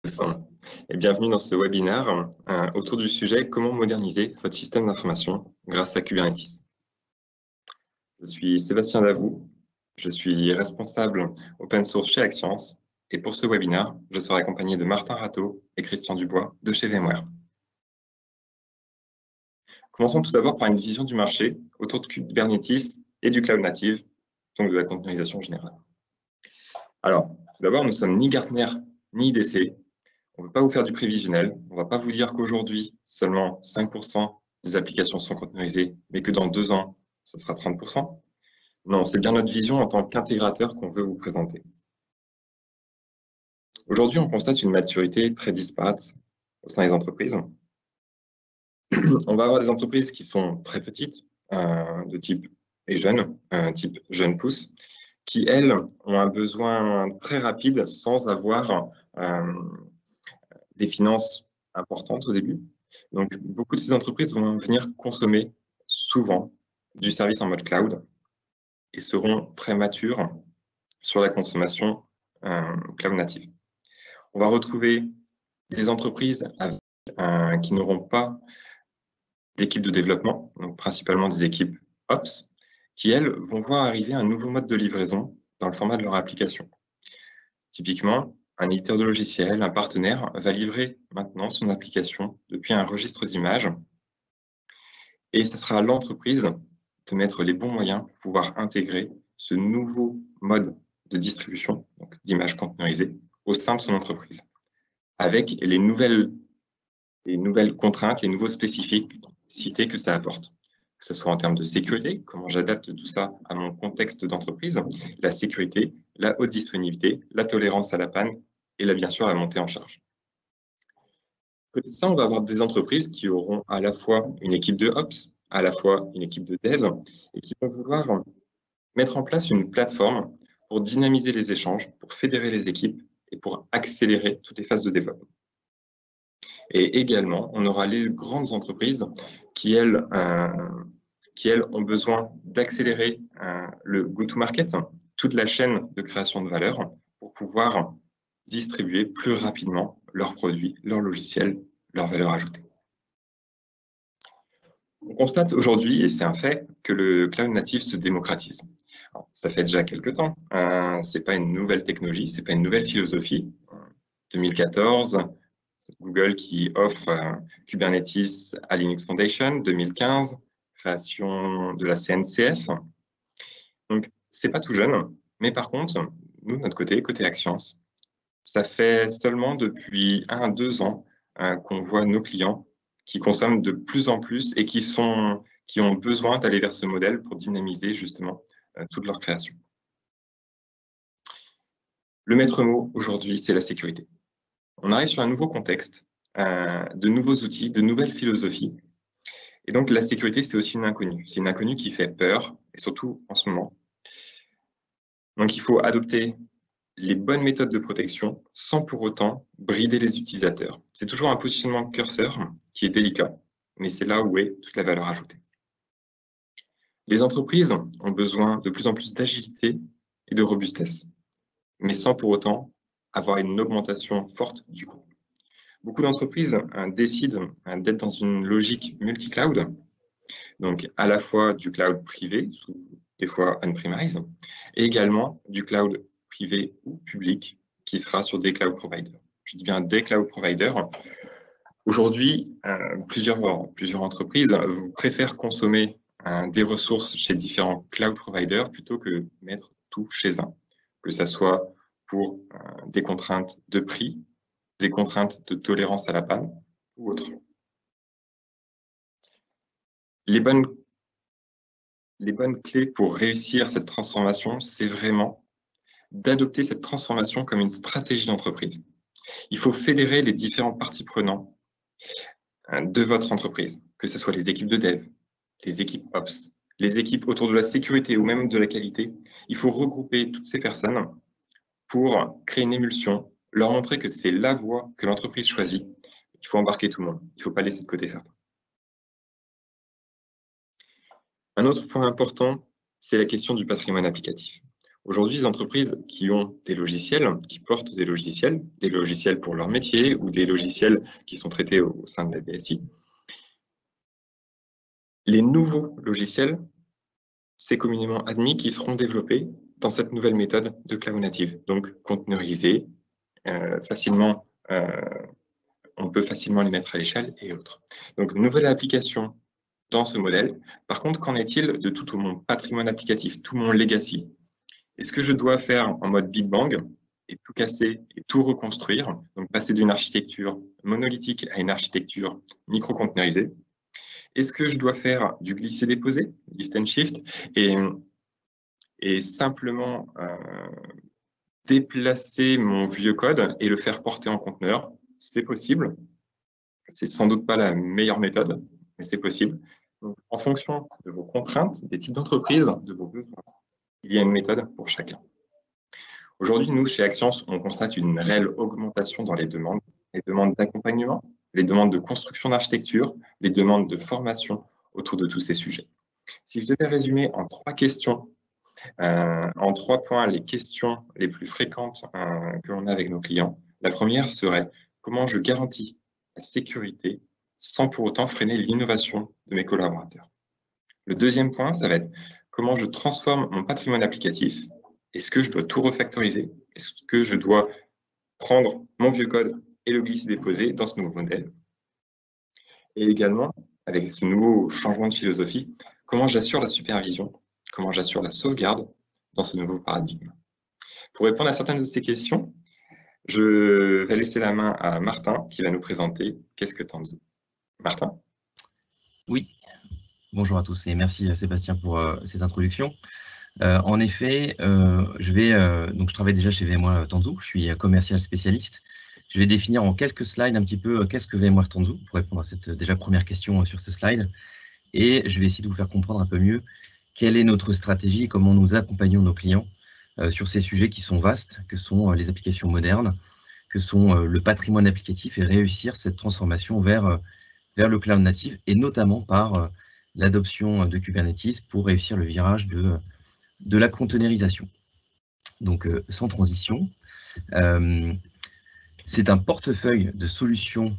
Tous, et bienvenue dans ce webinaire autour du sujet « Comment moderniser votre système d'information grâce à Kubernetes ». Je suis Sébastien Davout, je suis responsable open source chez Axience, et pour ce webinaire, je serai accompagné de Martin Rateau et Christian Dubois de chez VMware. Commençons tout d'abord par une vision du marché autour de Kubernetes et du cloud native, donc de la containerisation générale. Alors, tout d'abord, nous ne sommes ni Gartner ni IDC. On ne veut pas vous faire du prévisionnel. On ne va pas vous dire qu'aujourd'hui, seulement 5% des applications sont containerisées, mais que dans 2 ans, ce sera 30%. Non, c'est bien notre vision en tant qu'intégrateur qu'on veut vous présenter. Aujourd'hui, on constate une maturité très disparate au sein des entreprises. On va avoir des entreprises qui sont très petites, de type et jeunes, type jeune pousse, qui, elles, ont un besoin très rapide sans avoir des finances importantes au début. Donc, beaucoup de ces entreprises vont venir consommer souvent du service en mode cloud et seront très matures sur la consommation cloud native. On va retrouver des entreprises qui n'auront pas d'équipe de développement, donc principalement des équipes Ops, qui, elles, vont voir arriver un nouveau mode de livraison dans le format de leur application. Typiquement, un éditeur de logiciel, un partenaire, va livrer maintenant son application depuis un registre d'images et ce sera à l'entreprise de mettre les bons moyens pour pouvoir intégrer ce nouveau mode de distribution d'images conteneurisées au sein de son entreprise, avec les nouvelles contraintes, les nouveaux spécificités que ça apporte, que ce soit en termes de sécurité, comment j'adapte tout ça à mon contexte d'entreprise, la sécurité, la haute disponibilité, la tolérance à la panne et bien sûr la montée en charge. Côté de ça, on va avoir des entreprises qui auront à la fois une équipe de Ops, à la fois une équipe de Dev, et qui vont vouloir mettre en place une plateforme pour dynamiser les échanges, pour fédérer les équipes et pour accélérer toutes les phases de développement. Et également, on aura les grandes entreprises qui, elles, ont besoin d'accélérer le go-to-market, toute la chaîne de création de valeur, pour pouvoir distribuer plus rapidement leurs produits, leurs logiciels, leurs valeurs ajoutées. On constate aujourd'hui, et c'est un fait, que le cloud natif se démocratise. Alors, ça fait déjà quelques temps, ce n'est pas une nouvelle technologie, ce n'est pas une nouvelle philosophie. 2014, Google qui offre Kubernetes à Linux Foundation, 2015, création de la CNCF. Donc, ce n'est pas tout jeune, mais par contre, nous, de notre côté Axience, ça fait seulement depuis 1 à 2 ans qu'on voit nos clients qui consomment de plus en plus et qui ont besoin d'aller vers ce modèle pour dynamiser justement toute leur création. Le maître mot aujourd'hui, c'est la sécurité. On arrive sur un nouveau contexte, de nouveaux outils, de nouvelles philosophies. Et donc, la sécurité, c'est aussi une inconnue. C'est une inconnue qui fait peur, et surtout en ce moment. Donc, il faut adopter les bonnes méthodes de protection sans pour autant brider les utilisateurs. C'est toujours un positionnement curseur qui est délicat, mais c'est là où est toute la valeur ajoutée. Les entreprises ont besoin de plus en plus d'agilité et de robustesse, mais sans pour autant avoir une augmentation forte du coût. Beaucoup d'entreprises décident d'être dans une logique multi-cloud, donc à la fois du cloud privé, des fois on-premise, et également du cloud privé ou public qui sera sur des cloud providers. Je dis bien des cloud providers. Aujourd'hui, plusieurs entreprises préfèrent consommer des ressources chez différents cloud providers plutôt que mettre tout chez un, que ce soit pour des contraintes de prix, des contraintes de tolérance à la panne ou autres. Les bonnes clés pour réussir cette transformation, c'est vraiment d'adopter cette transformation comme une stratégie d'entreprise. Il faut fédérer les différents parties prenantes de votre entreprise, que ce soit les équipes de dev, les équipes Ops, les équipes autour de la sécurité ou même de la qualité. Il faut regrouper toutes ces personnes pour créer une émulsion, leur montrer que c'est la voie que l'entreprise choisit. Il faut embarquer tout le monde. Il ne faut pas laisser de côté certains. Un autre point important, c'est la question du patrimoine applicatif. Aujourd'hui, les entreprises qui ont des logiciels, qui portent des logiciels pour leur métier ou des logiciels qui sont traités au sein de la DSI, les nouveaux logiciels, c'est communément admis qu'ils seront développés dans cette nouvelle méthode de cloud native, donc conteneurisés, facilement, on peut facilement les mettre à l'échelle et autres. Donc, nouvelle application dans ce modèle. Par contre, qu'en est-il de tout mon patrimoine applicatif, tout mon legacy? Est-ce que je dois faire en mode Big Bang et tout casser et tout reconstruire, donc passer d'une architecture monolithique à une architecture micro-conteneurisée? Est-ce que je dois faire du glisser-déposer, lift and shift, et simplement déplacer mon vieux code et le faire porter en conteneur? C'est possible. C'est sans doute pas la meilleure méthode, mais c'est possible. Donc, en fonction de vos contraintes, des types d'entreprises, de vos besoins, il y a une méthode pour chacun. Aujourd'hui, nous, chez Axians, on constate une réelle augmentation dans les demandes d'accompagnement, les demandes de construction d'architecture, les demandes de formation autour de tous ces sujets. Si je devais résumer en 3 questions, en 3 points, les questions les plus fréquentes que l'on a avec nos clients, la première serait « Comment je garantis la sécurité sans pour autant freiner l'innovation de mes collaborateurs ?» Le deuxième point, ça va être « Comment je transforme mon patrimoine applicatif ? Est-ce que je dois tout refactoriser? Est-ce que je dois prendre mon vieux code et le glisser-déposer dans ce nouveau modèle ?» Et également, avec ce nouveau changement de philosophie, comment j'assure la supervision, comment j'assure la sauvegarde dans ce nouveau paradigme? Pour répondre à certaines de ces questions, je vais laisser la main à Martin qui va nous présenter Qu'est-ce que Tanzu? Martin? Oui, bonjour à tous et merci Sébastien pour cette introduction. En effet, je travaille déjà chez VMware Tanzu, je suis commercial spécialiste. Je vais définir en quelques slides un petit peu qu'est-ce que VMware Tanzu pour répondre à cette déjà première question sur ce slide. Et je vais essayer de vous faire comprendre un peu mieux quelle est notre stratégie et comment nous accompagnons nos clients sur ces sujets qui sont vastes, que sont les applications modernes, que sont le patrimoine applicatif et réussir cette transformation vers le cloud native et notamment par l'adoption de Kubernetes pour réussir le virage de la containerisation. Donc, sans transition, c'est un portefeuille de solutions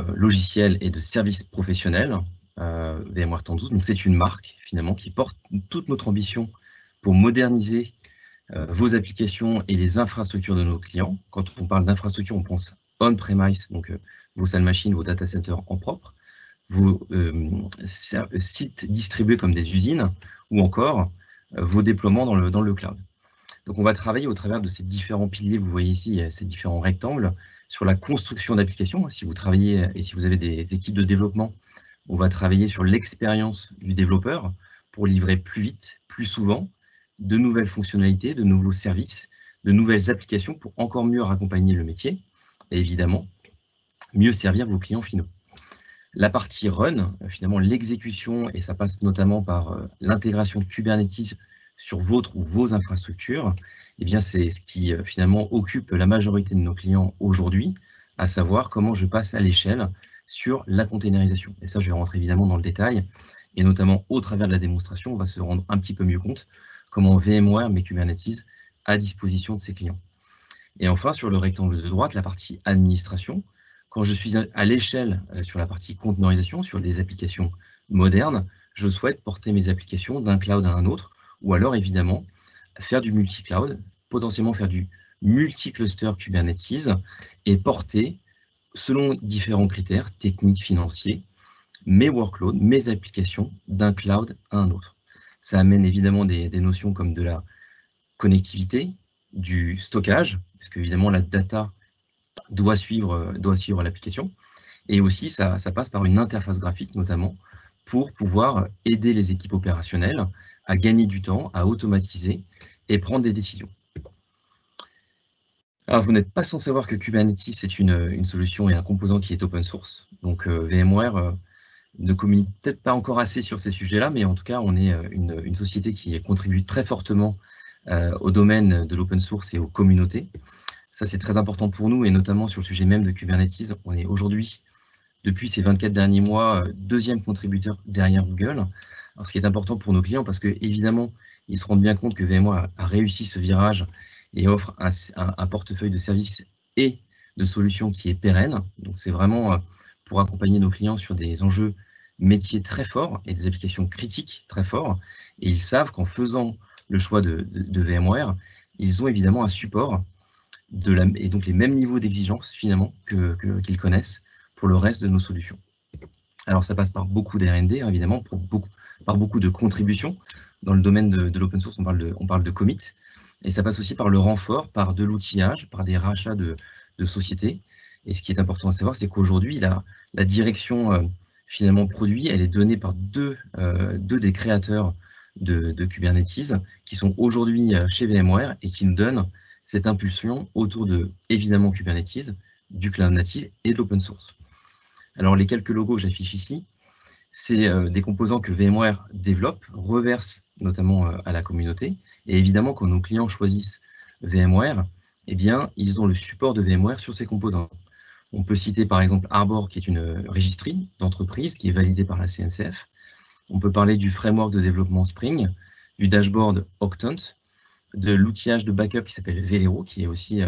logicielles et de services professionnels, VMware Tanzu. Donc, c'est une marque, finalement, qui porte toute notre ambition pour moderniser vos applications et les infrastructures de nos clients. Quand on parle d'infrastructure, on pense on-premise, donc vos salles machines, vos data centers en propre, vos sites distribués comme des usines, ou encore vos déploiements dans le cloud. Donc, on va travailler au travers de ces différents piliers, vous voyez ici, ces différents rectangles, sur la construction d'applications. Si vous travaillez et si vous avez des équipes de développement, on va travailler sur l'expérience du développeur pour livrer plus vite, plus souvent, de nouvelles fonctionnalités, de nouveaux services, de nouvelles applications pour encore mieux accompagner le métier et évidemment, mieux servir vos clients finaux. La partie run, finalement l'exécution, et ça passe notamment par l'intégration de Kubernetes sur votre ou vos infrastructures, eh bien c'est ce qui finalement occupe la majorité de nos clients aujourd'hui, à savoir comment je passe à l'échelle sur la containerisation. Et ça, je vais rentrer évidemment dans le détail, et notamment au travers de la démonstration, on va se rendre un petit peu mieux compte comment VMware met Kubernetes à disposition de ses clients. Et enfin, sur le rectangle de droite, la partie administration. Quand je suis à l'échelle sur la partie conteneurisation, sur des applications modernes, je souhaite porter mes applications d'un cloud à un autre, ou alors évidemment faire du multi-cloud, potentiellement faire du multi-cluster Kubernetes et porter, selon différents critères techniques, financiers, mes workloads, mes applications d'un cloud à un autre. Ça amène évidemment des notions comme de la connectivité, du stockage, parce qu'évidemment la data doit suivre l'application. Et aussi, ça passe par une interface graphique, notamment, pour pouvoir aider les équipes opérationnelles à gagner du temps, à automatiser et prendre des décisions. Alors, vous n'êtes pas sans savoir que Kubernetes, c'est une solution et un composant qui est open source. Donc, VMware ne communique peut-être pas encore assez sur ces sujets-là, mais en tout cas, on est une société qui contribue très fortement au domaine de l'open source et aux communautés. Ça, c'est très important pour nous, et notamment sur le sujet même de Kubernetes. On est aujourd'hui, depuis ces 24 derniers mois, deuxième contributeur derrière Google. Alors, ce qui est important pour nos clients, parce que évidemment, ils se rendent bien compte que VMware a réussi ce virage et offre un portefeuille de services et de solutions qui est pérenne. Donc, c'est vraiment pour accompagner nos clients sur des enjeux métiers très forts et des applications critiques très forts. Et ils savent qu'en faisant le choix de VMware, ils ont évidemment un support et donc les mêmes niveaux d'exigence finalement qu'ils connaissent pour le reste de nos solutions. Alors ça passe par beaucoup d'R&D, hein, évidemment, par beaucoup de contributions. Dans le domaine de l'open source, on parle de commit, et ça passe aussi par le renfort, par de l'outillage, par des rachats de sociétés. Et ce qui est important à savoir, c'est qu'aujourd'hui, la direction finalement produit, elle est donnée par deux des créateurs de Kubernetes, qui sont aujourd'hui chez VMware et qui nous donnent cette impulsion autour de, évidemment, Kubernetes, du cloud native et de l'open source. Alors, les quelques logos que j'affiche ici, c'est des composants que VMware développe, reverse notamment à la communauté. Et évidemment, quand nos clients choisissent VMware, eh bien, ils ont le support de VMware sur ces composants. On peut citer par exemple Arbor, qui est une registry d'entreprise qui est validée par la CNCF. On peut parler du framework de développement Spring, du dashboard Octant, de l'outillage de backup qui s'appelle Velero, qui est aussi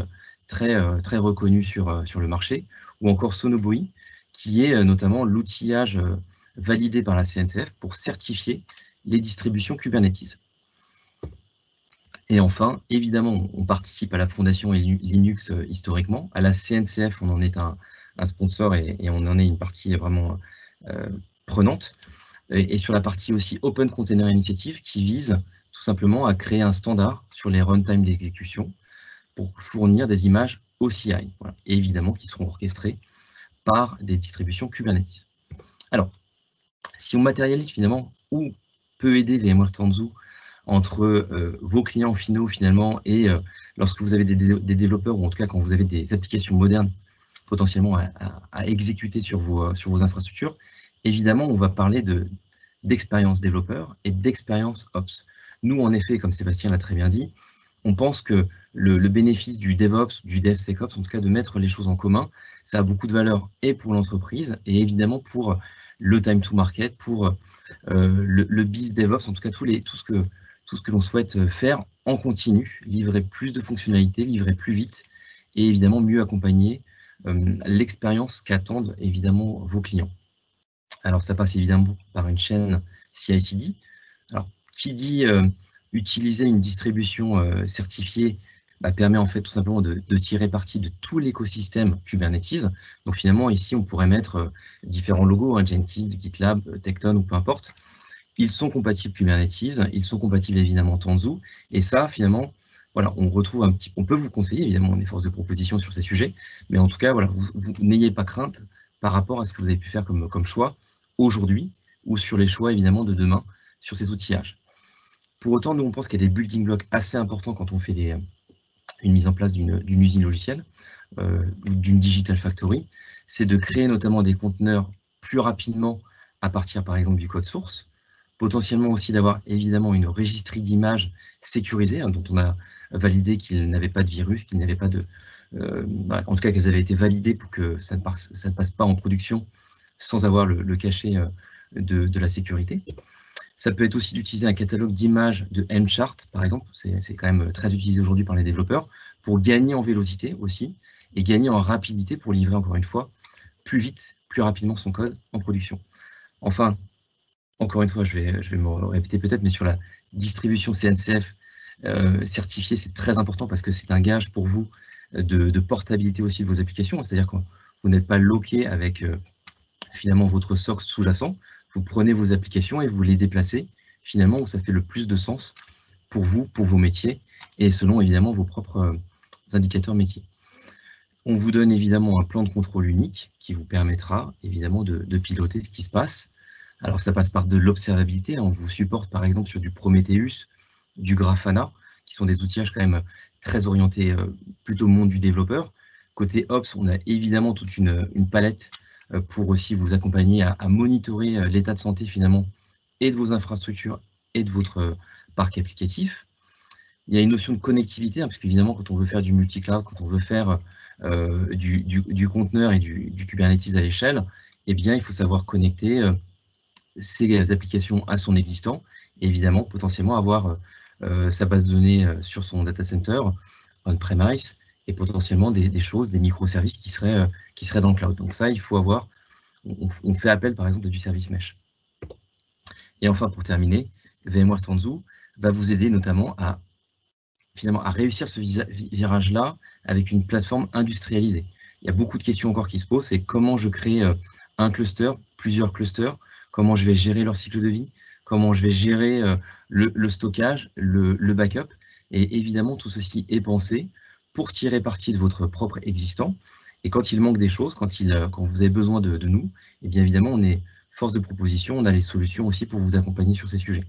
très reconnu sur le marché, ou encore Sonobuoy, qui est notamment l'outillage validé par la CNCF pour certifier les distributions Kubernetes. Et enfin, évidemment, on participe à la fondation Linux historiquement. À la CNCF, on en est un sponsor et on en est une partie vraiment prenante. Et sur la partie aussi Open Container Initiative qui vise tout simplement à créer un standard sur les runtime d'exécution pour fournir des images OCI, voilà, et évidemment qui seront orchestrées par des distributions Kubernetes. Alors, si on matérialise finalement où peut aider VMware Tanzu entre vos clients finaux finalement et lorsque vous avez des développeurs ou en tout cas quand vous avez des applications modernes potentiellement à exécuter sur vos infrastructures, évidemment on va parler d'expérience développeur et d'expérience Ops. Nous en effet, comme Sébastien l'a très bien dit, on pense que le bénéfice du DevOps, du DevSecOps, en tout cas de mettre les choses en commun, ça a beaucoup de valeur et pour l'entreprise et évidemment pour le time to market, pour le biz DevOps, en tout cas tout ce que l'on souhaite faire en continu, livrer plus de fonctionnalités, livrer plus vite et évidemment mieux accompagner l'expérience qu'attendent évidemment vos clients. Alors ça passe évidemment par une chaîne CI/CD. Alors qui dit utiliser une distribution certifiée permet en fait tout simplement de tirer parti de tout l'écosystème Kubernetes. Donc finalement ici on pourrait mettre différents logos, hein, Jenkins, GitLab, Tekton ou peu importe. Ils sont compatibles Kubernetes, ils sont compatibles évidemment Tanzu, et ça finalement, voilà, on retrouve on peut vous conseiller, évidemment on est force de proposition sur ces sujets, mais en tout cas voilà, vous n'ayez pas crainte par rapport à ce que vous avez pu faire comme choix aujourd'hui, ou sur les choix évidemment de demain sur ces outillages. Pour autant, nous on pense qu'il y a des building blocks assez importants quand on fait une mise en place d'une usine logicielle, ou d'une digital factory, c'est de créer notamment des conteneurs plus rapidement à partir par exemple du code source, potentiellement aussi d'avoir évidemment une registry d'images sécurisée, hein, dont on a validé qu'il n'avait pas de virus, qu'il n'avait pas de... voilà, en tout cas qu'elles avaient été validées pour que ça ne passe pas en production sans avoir le cachet de la sécurité. Ça peut être aussi d'utiliser un catalogue d'images de M-Chart, par exemple, c'est quand même très utilisé aujourd'hui par les développeurs, pour gagner en vélocité aussi, et gagner en rapidité pour livrer, encore une fois, plus vite, plus rapidement son code en production. Enfin, encore une fois, je vais me répéter peut-être, mais sur la distribution CNCF certifiée, c'est très important parce que c'est un gage pour vous de portabilité aussi de vos applications, c'est-à-dire que vous n'êtes pas loqué avec finalement votre socle sous-jacent, vous prenez vos applications et vous les déplacez finalement où ça fait le plus de sens pour vous, pour vos métiers, et selon évidemment vos propres indicateurs métiers. On vous donne évidemment un plan de contrôle unique qui vous permettra évidemment de piloter ce qui se passe. Alors ça passe par de l'observabilité, on vous supporte par exemple sur du Prometheus, du Grafana, qui sont des outillages quand même très orientés plutôt au monde du développeur. Côté Ops, on a évidemment toute une palette pour aussi vous accompagner à monitorer l'état de santé finalement et de vos infrastructures et de votre parc applicatif. Il y a une notion de connectivité, hein, parce qu'évidemment quand on veut faire du multi-cloud, quand on veut faire du conteneur et du Kubernetes à l'échelle, eh bien il faut savoir connecter ces applications à son existant, et évidemment potentiellement avoir sa base de données sur son data center, on-premise, et potentiellement des choses, des microservices qui seraient dans le cloud. Donc ça, il faut avoir, on fait appel par exemple à du service mesh. Et enfin, pour terminer, VMware Tanzu va vous aider notamment à finalement à réussir ce virage-là avec une plateforme industrialisée. Il y a beaucoup de questions encore qui se posent, c'est comment je crée un cluster, plusieurs clusters, comment je vais gérer leur cycle de vie, comment je vais gérer le stockage, le backup, et évidemment tout ceci est pensé pour tirer parti de votre propre existant, et quand il manque des choses, quand vous avez besoin de nous, et bien évidemment on est force de proposition, on a les solutions aussi pour vous accompagner sur ces sujets.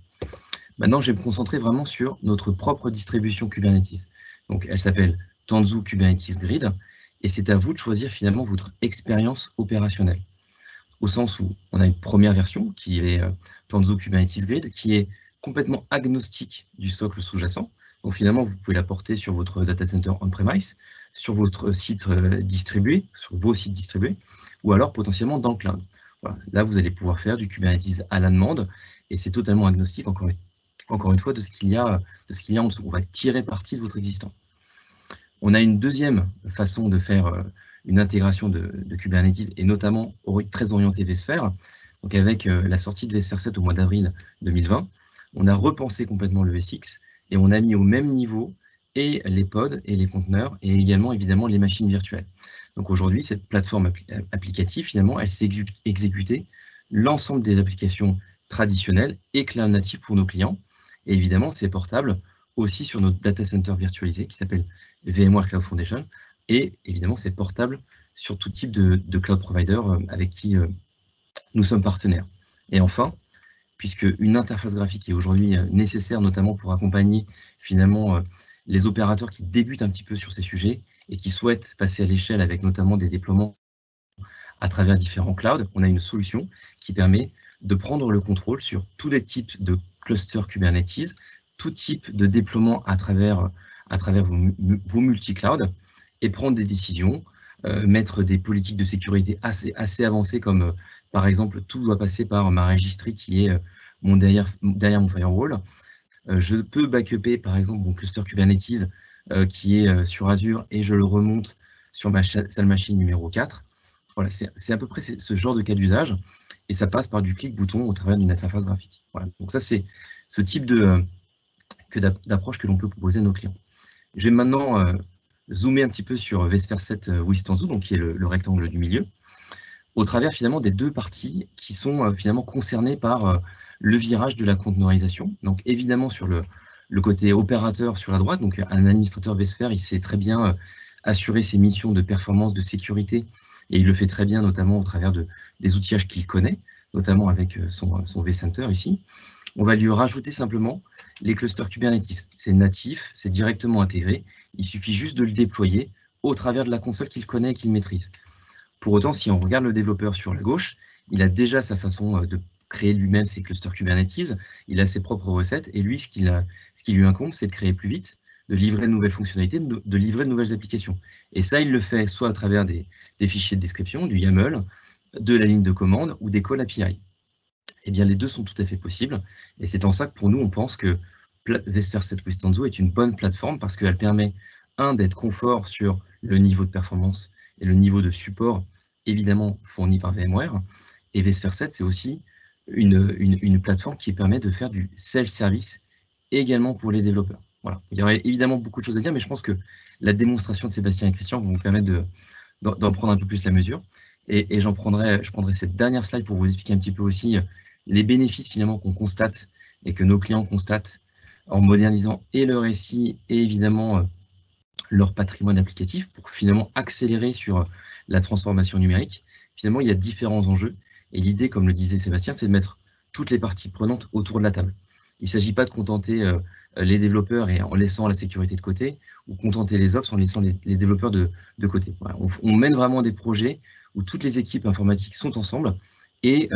Maintenant, je vais me concentrer vraiment sur notre propre distribution Kubernetes. Donc, elle s'appelle Tanzu Kubernetes Grid, et c'est à vous de choisir finalement votre expérience opérationnelle. Au sens où on a une première version qui est Tanzu Kubernetes Grid, qui est complètement agnostique du socle sous-jacent. Donc finalement, vous pouvez la porter sur votre data center on-premise, sur votre site distribué, sur vos sites distribués, ou alors potentiellement dans le cloud. Voilà. Là, vous allez pouvoir faire du Kubernetes à la demande, et c'est totalement agnostique, encore une fois, de ce qu'il y a en dessous. On va tirer parti de votre existant. On a une deuxième façon de faire une intégration de Kubernetes, et notamment très orientée vSphere. Donc avec la sortie de vSphere 7 au mois d'avril 2020, on a repensé complètement le VSX, et on a mis au même niveau et les pods et les conteneurs, et également évidemment les machines virtuelles. Donc aujourd'hui, cette plateforme applicative, finalement, elle s'est exécutée l'ensemble des applications traditionnelles et cloud native pour nos clients. Et évidemment, c'est portable aussi sur notre data center virtualisé qui s'appelle VMware Cloud Foundation. Et évidemment, c'est portable sur tout type de cloud provider avec qui nous sommes partenaires. Et enfin, puisque une interface graphique est aujourd'hui nécessaire, notamment pour accompagner finalement les opérateurs qui débutent un petit peu sur ces sujets et qui souhaitent passer à l'échelle avec notamment des déploiements à travers différents clouds, on a une solution qui permet de prendre le contrôle sur tous les types de clusters Kubernetes, tout type de déploiement à travers vos multi-clouds, et prendre des décisions, mettre des politiques de sécurité assez avancées, comme par exemple, tout doit passer par ma registry qui est derrière mon firewall. Je peux backuper par exemple mon cluster Kubernetes qui est sur Azure, et je le remonte sur ma salle machine numéro 4. Voilà, c'est à peu près ce genre de cas d'usage, et ça passe par du clic-bouton au travers d'une interface graphique. Voilà. Donc ça, c'est ce type d'approche que l'on peut proposer à nos clients. Je vais maintenant zoomer un petit peu sur vSphere 7 with Tanzu, donc qui est le rectangle du milieu, au travers finalement des deux parties qui sont finalement concernées par le virage de la conteneurisation. Donc évidemment sur le côté opérateur sur la droite, donc un administrateur vSphere, il sait très bien assurer ses missions de performance, de sécurité, et il le fait très bien notamment au travers des outillages qu'il connaît, notamment avec son vCenter ici. On va lui rajouter simplement les clusters Kubernetes. C'est natif, c'est directement intégré, il suffit juste de le déployer au travers de la console qu'il connaît et qu'il maîtrise. Pour autant, si on regarde le développeur sur la gauche, il a déjà sa façon de créer lui-même ses clusters Kubernetes, il a ses propres recettes, et lui, ce qui lui incombe, c'est de créer plus vite, de livrer de nouvelles fonctionnalités, de livrer de nouvelles applications. Et ça, il le fait soit à travers des fichiers de description, du YAML, de la ligne de commande ou des calls API. Eh bien, les deux sont tout à fait possibles, et c'est en ça que pour nous, on pense que vSphere 7 with Tanzu est une bonne plateforme, parce qu'elle permet, d'être confort sur le niveau de performance et le niveau de support, évidemment, fourni par VMware, et vSphere 7, c'est aussi une plateforme qui permet de faire du self-service également pour les développeurs. Voilà. Il y aurait évidemment beaucoup de choses à dire, mais je pense que la démonstration de Sébastien et Christian vont vous permettre d'en prendre un peu plus la mesure. Et je prendrai cette dernière slide pour vous expliquer un petit peu aussi les bénéfices finalement qu'on constate et que nos clients constatent en modernisant et leur SI et évidemment leur patrimoine applicatif pour finalement accélérer sur la transformation numérique. Finalement, il y a différents enjeux, et l'idée, comme le disait Sébastien, c'est de mettre toutes les parties prenantes autour de la table. Il ne s'agit pas de contenter les développeurs et en laissant la sécurité de côté, ou contenter les ops en laissant les développeurs de côté. Voilà. On mène vraiment des projets où toutes les équipes informatiques sont ensemble et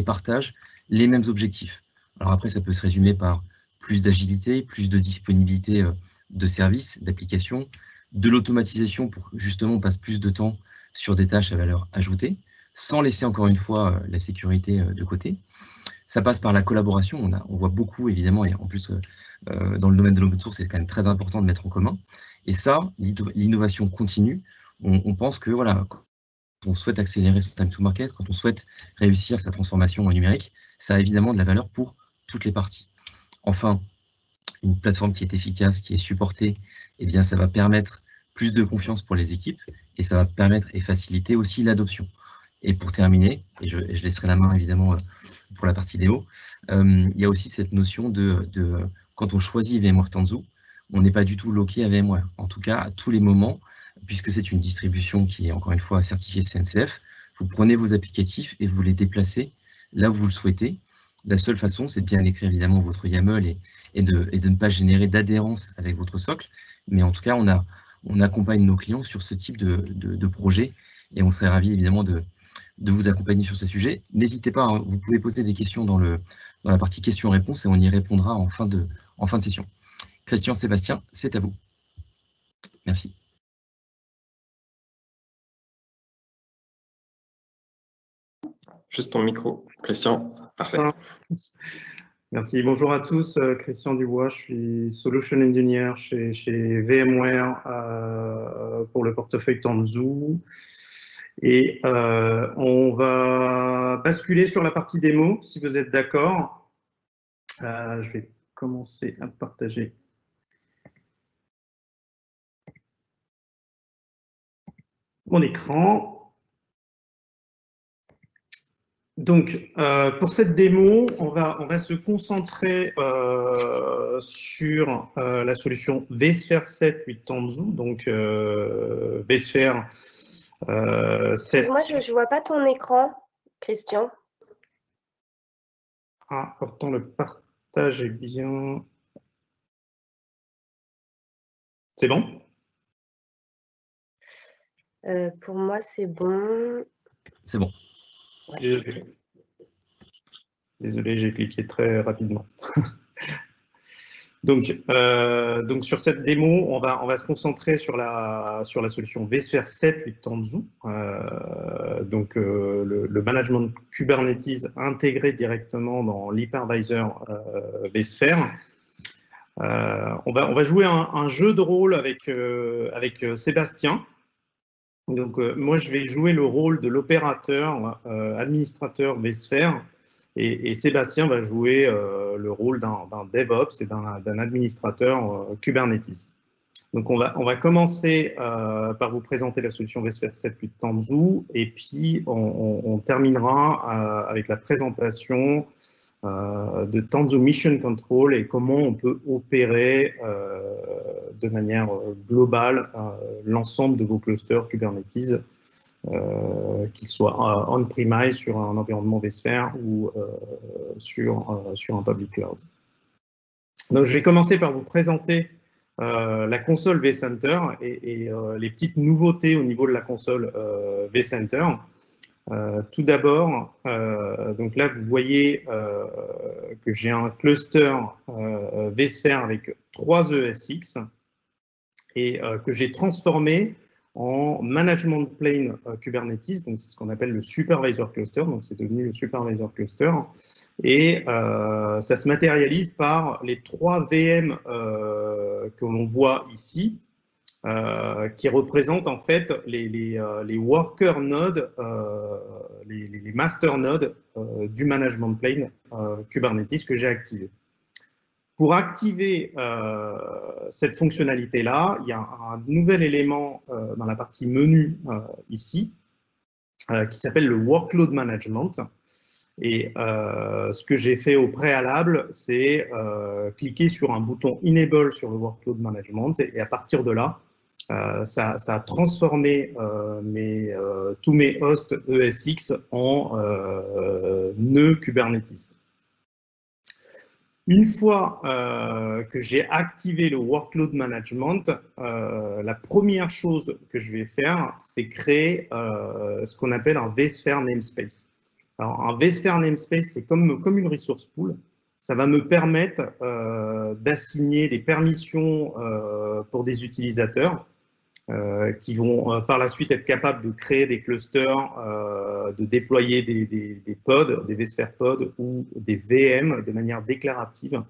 partagent les mêmes objectifs. Alors après, ça peut se résumer par plus d'agilité, plus de disponibilité de services, d'applications, de l'automatisation pour justement on passe plus de temps sur des tâches à valeur ajoutée, sans laisser encore une fois la sécurité de côté. Ça passe par la collaboration. On voit beaucoup, évidemment, et en plus, dans le domaine de l'open source, c'est quand même très important de mettre en commun. Et ça, l'innovation continue. On pense que voilà, quand on souhaite accélérer son time to market, quand on souhaite réussir sa transformation en numérique, ça a évidemment de la valeur pour toutes les parties. Enfin, une plateforme qui est efficace, qui est supportée, eh bien, ça va permettre plus de confiance pour les équipes et ça va permettre et faciliter aussi l'adoption. Et pour terminer, et je laisserai la main évidemment pour la partie démo, il y a aussi cette notion de quand on choisit VMware Tanzu, on n'est pas du tout loqué à VMware. En tout cas, à tous les moments, puisque c'est une distribution qui est encore une fois certifiée CNCF, vous prenez vos applicatifs et vous les déplacez là où vous le souhaitez. La seule façon, c'est de bien écrire évidemment votre YAML et de ne pas générer d'adhérence avec votre socle. Mais en tout cas, on accompagne nos clients sur ce type de projet et on serait ravis évidemment de vous accompagner sur ces sujets. N'hésitez pas, hein, vous pouvez poser des questions dans la partie questions-réponses et on y répondra en fin de session. Christian, Sébastien, c'est à vous. Merci. Juste ton micro, Christian. Parfait. Merci. Bonjour à tous. Christian Dubois, je suis Solution Engineer chez VMware pour le portefeuille Tanzu. Et on va basculer sur la partie démo, si vous êtes d'accord. Je vais commencer à partager mon écran. Donc, pour cette démo, on va se concentrer sur la solution vSphere 7 8 Tanzu. Donc, vSphere 7. Moi, je ne vois pas ton écran, Christian. Ah, pourtant, le partage est bien. C'est bon? Pour moi, c'est bon. C'est bon. Désolé, j'ai cliqué très rapidement. Donc, sur cette démo, on va se concentrer sur la solution vSphere 7 8 Tanzu. Donc, le management Kubernetes intégré directement dans l'hypervisor vSphere. On va jouer un jeu de rôle avec Sébastien. Donc, moi, je vais jouer le rôle de l'opérateur administrateur vSphere et Sébastien va jouer le rôle d'un DevOps et d'un administrateur Kubernetes. Donc, on va commencer par vous présenter la solution vSphere 7 8 Tanzu et puis on terminera avec la présentation de Tanzu Mission Control et comment on peut opérer de manière globale l'ensemble de vos clusters Kubernetes, qu'ils soient on-premise sur un environnement vSphere ou sur un public cloud. Donc, je vais commencer par vous présenter la console vCenter et les petites nouveautés au niveau de la console vCenter. Tout d'abord, donc là, vous voyez que j'ai un cluster vSphere avec 3 ESX et que j'ai transformé en management plane Kubernetes, donc c'est ce qu'on appelle le supervisor cluster, donc c'est devenu le supervisor cluster, et ça se matérialise par les 3 VM que l'on voit ici, qui représentent en fait les worker nodes, les master nodes du management plane Kubernetes que j'ai activé. Pour activer cette fonctionnalité-là, il y a un nouvel élément dans la partie menu ici qui s'appelle le Workload Management. Et ce que j'ai fait au préalable, c'est cliquer sur un bouton Enable sur le Workload Management et à partir de là, ça a transformé tous mes hosts ESX en nœuds Kubernetes. Une fois que j'ai activé le Workload Management, la première chose que je vais faire, c'est créer ce qu'on appelle un vSphere Namespace. Alors, un vSphere Namespace, c'est comme une resource pool. Ça va me permettre d'assigner des permissions pour des utilisateurs. qui vont par la suite être capables de créer des clusters, de déployer des pods, des vSphere pods ou des VM de manière déclarative,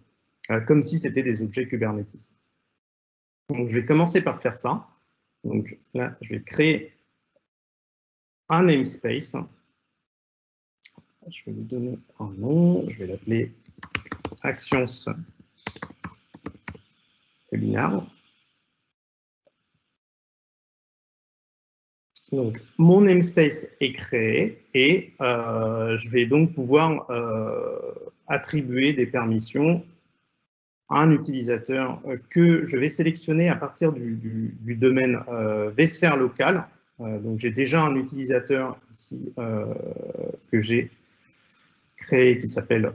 comme si c'était des objets Kubernetes. Donc, je vais commencer par faire ça. Donc là, je vais créer un namespace. Je vais lui donner un nom. Je vais l'appeler Actions Webinar. Donc, mon namespace est créé et je vais donc pouvoir attribuer des permissions à un utilisateur que je vais sélectionner à partir du domaine vSphere local. Donc, j'ai déjà un utilisateur ici que j'ai créé qui s'appelle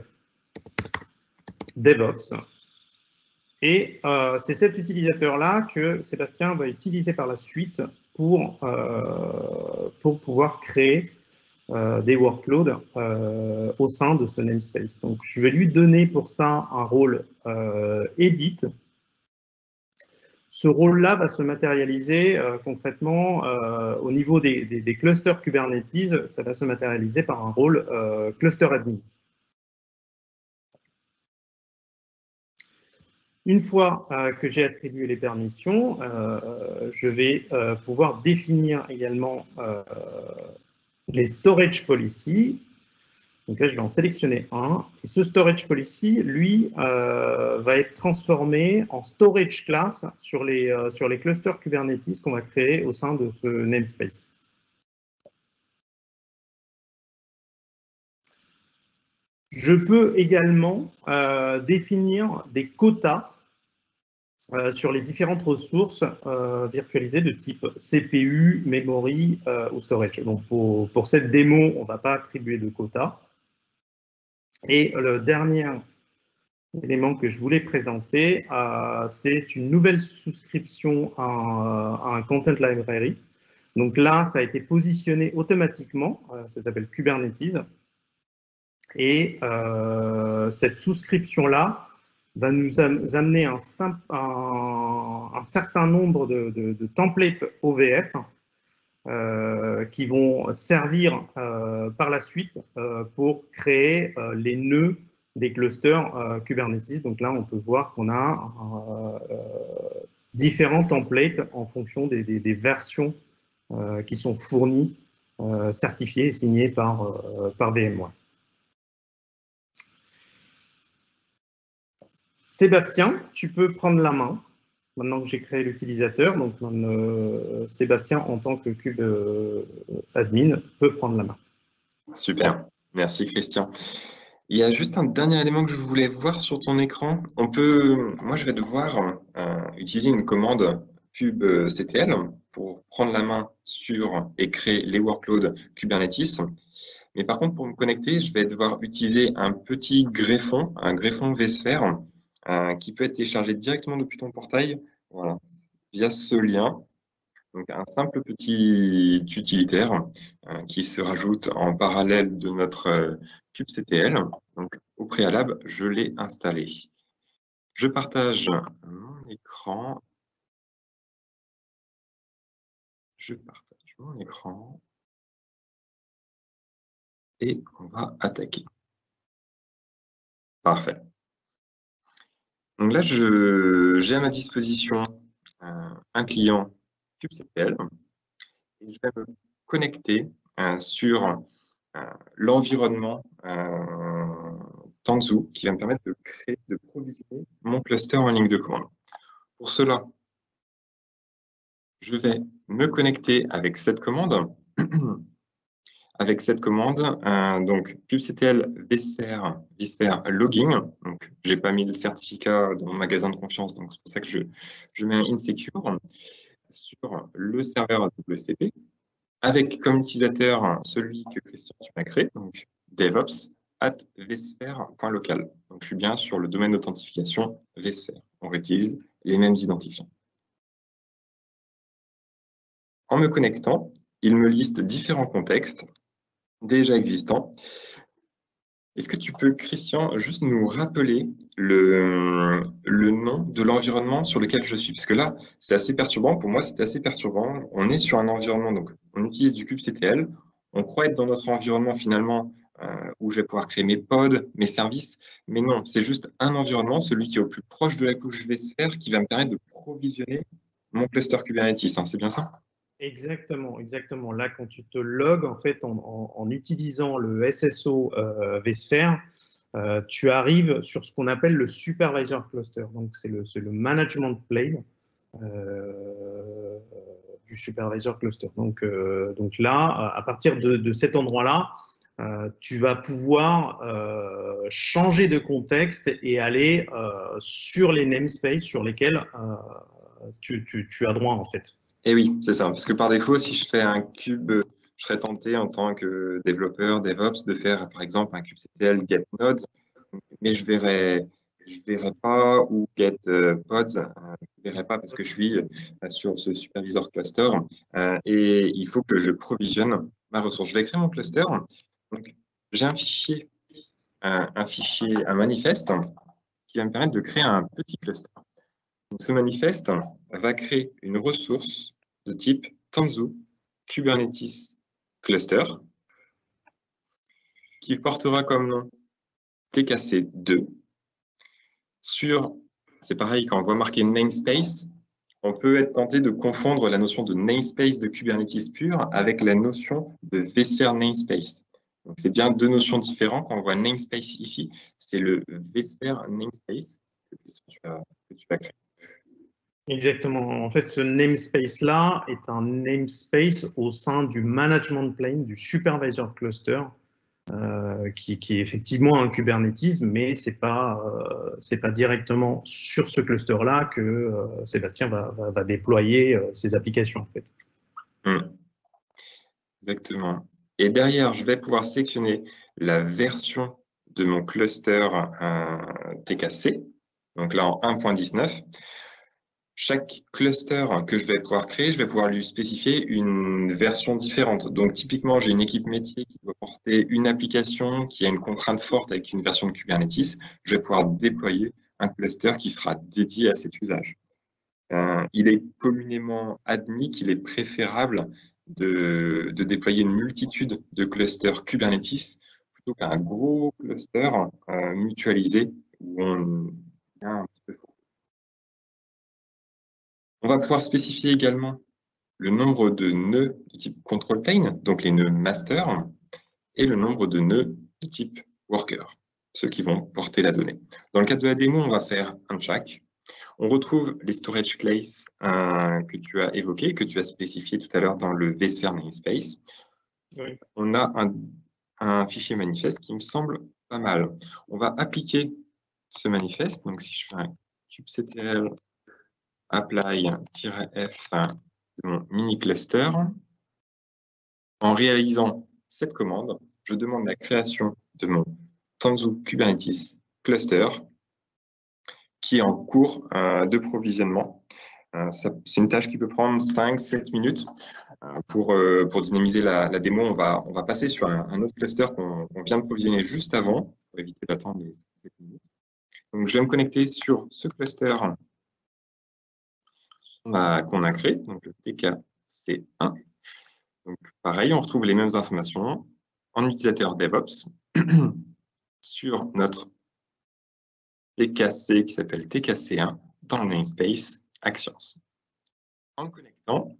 DevOps. Et c'est cet utilisateur-là que Sébastien va utiliser par la suite pour pouvoir créer des workloads au sein de ce namespace. Donc, je vais lui donner pour ça un rôle edit. Ce rôle-là va se matérialiser concrètement au niveau des clusters Kubernetes. Ça va se matérialiser par un rôle cluster admin. Une fois que j'ai attribué les permissions, je vais pouvoir définir également les storage policies. Donc là, je vais en sélectionner un. Et ce storage policy, lui, va être transformé en storage class sur les clusters Kubernetes qu'on va créer au sein de ce namespace. Je peux également définir des quotas sur les différentes ressources virtualisées de type CPU, memory ou storage. Donc pour cette démo, on ne va pas attribuer de quota. Et le dernier élément que je voulais présenter, c'est une nouvelle souscription à un Content Library. Donc là, ça a été positionné automatiquement, ça s'appelle Kubernetes. Et cette souscription-là va nous amener un certain nombre de templates OVF qui vont servir par la suite pour créer les nœuds des clusters Kubernetes. Donc là, on peut voir qu'on a différents templates en fonction des versions qui sont fournies, certifiées et signées par VMware. Sébastien, tu peux prendre la main, maintenant que j'ai créé l'utilisateur. Donc, Sébastien, en tant que Kube admin, peut prendre la main. Super, merci Christian. Il y a juste un dernier élément que je voulais voir sur ton écran. Moi, je vais devoir utiliser une commande kubectl pour prendre la main sur et créer les workloads Kubernetes. Mais par contre, pour me connecter, je vais devoir utiliser un petit greffon, un greffon vSphere, qui peut être téléchargé directement depuis ton portail, voilà, via ce lien. Donc, un simple petit utilitaire qui se rajoute en parallèle de notre kubectl. Donc, au préalable, je l'ai installé. Je partage mon écran. Je partage mon écran. Et on va attaquer. Parfait. Donc là, j'ai à ma disposition un client kubectl et je vais me connecter sur l'environnement Tanzu qui va me permettre de provisionner mon cluster en ligne de commande. Pour cela, je vais me connecter avec cette commande. Avec cette commande, donc kubectl vSphere logging. Donc, j'ai pas mis le certificat dans mon magasin de confiance, donc c'est pour ça que je mets un insecure sur le serveur WCP, avec comme utilisateur celui que Christian tu m'as créé, donc devops@vsphere.local. Donc, je suis bien sur le domaine d'authentification vSphere. On réutilise les mêmes identifiants. En me connectant, il me liste différents contextes déjà existants. Est-ce que tu peux, Christian, juste nous rappeler le nom de l'environnement sur lequel je suis? Parce que là, c'est assez perturbant. Pour moi, c'est assez perturbant. On est sur un environnement, donc on utilise du kubectl. On croit être dans notre environnement finalement où je vais pouvoir créer mes pods, mes services. Mais non, c'est juste un environnement, celui qui est au plus proche de la couche vSphere, qui va me permettre de provisionner mon cluster Kubernetes. Hein, c'est bien ça? Exactement, exactement. Là, quand tu te logs, en fait, en utilisant le SSO vSphere, tu arrives sur ce qu'on appelle le supervisor cluster. Donc, c'est le management plane du supervisor cluster. Donc là, à partir de cet endroit-là, tu vas pouvoir changer de contexte et aller sur les namespaces sur lesquels tu as droit, en fait. Et oui, c'est ça. Parce que par défaut, si je fais un kube, je serais tenté en tant que développeur DevOps de faire par exemple un kubectl get nodes, mais je verrai pas où get pods, je verrai pas parce que je suis sur ce supervisor cluster et il faut que je provisionne ma ressource. Je vais créer mon cluster. Donc, j'ai un fichier, un manifeste qui va me permettre de créer un petit cluster. Donc, ce manifeste va créer une ressource de type Tanzu Kubernetes Cluster qui portera comme nom TKC2. C'est pareil, quand on voit marqué namespace, on peut être tenté de confondre la notion de namespace de Kubernetes pur avec la notion de vSphere namespace. Donc, c'est bien deux notions différentes. Quand on voit namespace ici, c'est le vSphere namespace que tu vas créer. Exactement. En fait, ce namespace-là est un namespace au sein du management plane, du supervisor cluster, qui est effectivement un Kubernetes, mais c'est pas directement sur ce cluster-là que Sébastien va déployer ses applications, en fait. Exactement. Et derrière, je vais pouvoir sélectionner la version de mon cluster TKC, donc là en 1.19. Chaque cluster que je vais pouvoir créer, je vais pouvoir lui spécifier une version différente. Donc, typiquement, j'ai une équipe métier qui doit porter une application qui a une contrainte forte avec une version de Kubernetes. Je vais pouvoir déployer un cluster qui sera dédié à cet usage. Il est communément admis qu'il est préférable de déployer une multitude de clusters Kubernetes plutôt qu'un gros cluster mutualisé où on est un petit peu. On va pouvoir spécifier également le nombre de nœuds de type control plane, donc les nœuds master, et le nombre de nœuds de type worker, ceux qui vont porter la donnée. Dans le cadre de la démo, on va faire un chaque. On retrouve les storage classes que tu as évoqués, que tu as spécifié tout à l'heure dans le vSphere namespace. Oui. On a un fichier manifeste qui me semble pas mal. On va appliquer ce manifeste. Donc, si je fais un kubectl apply-f de mon mini cluster, en réalisant cette commande, je demande la création de mon Tanzu Kubernetes cluster qui est en cours de provisionnement. C'est une tâche qui peut prendre 5-7 minutes. Pour dynamiser la démo, on va passer sur un autre cluster qu'on vient de provisionner juste avant, pour éviter d'attendre les 7 minutes. Donc, je vais me connecter sur ce cluster qu'on a créé, donc le TKC1. Donc, pareil, on retrouve les mêmes informations en utilisateur DevOps sur notre TKC qui s'appelle TKC1 dans le namespace Actions. En me connectant,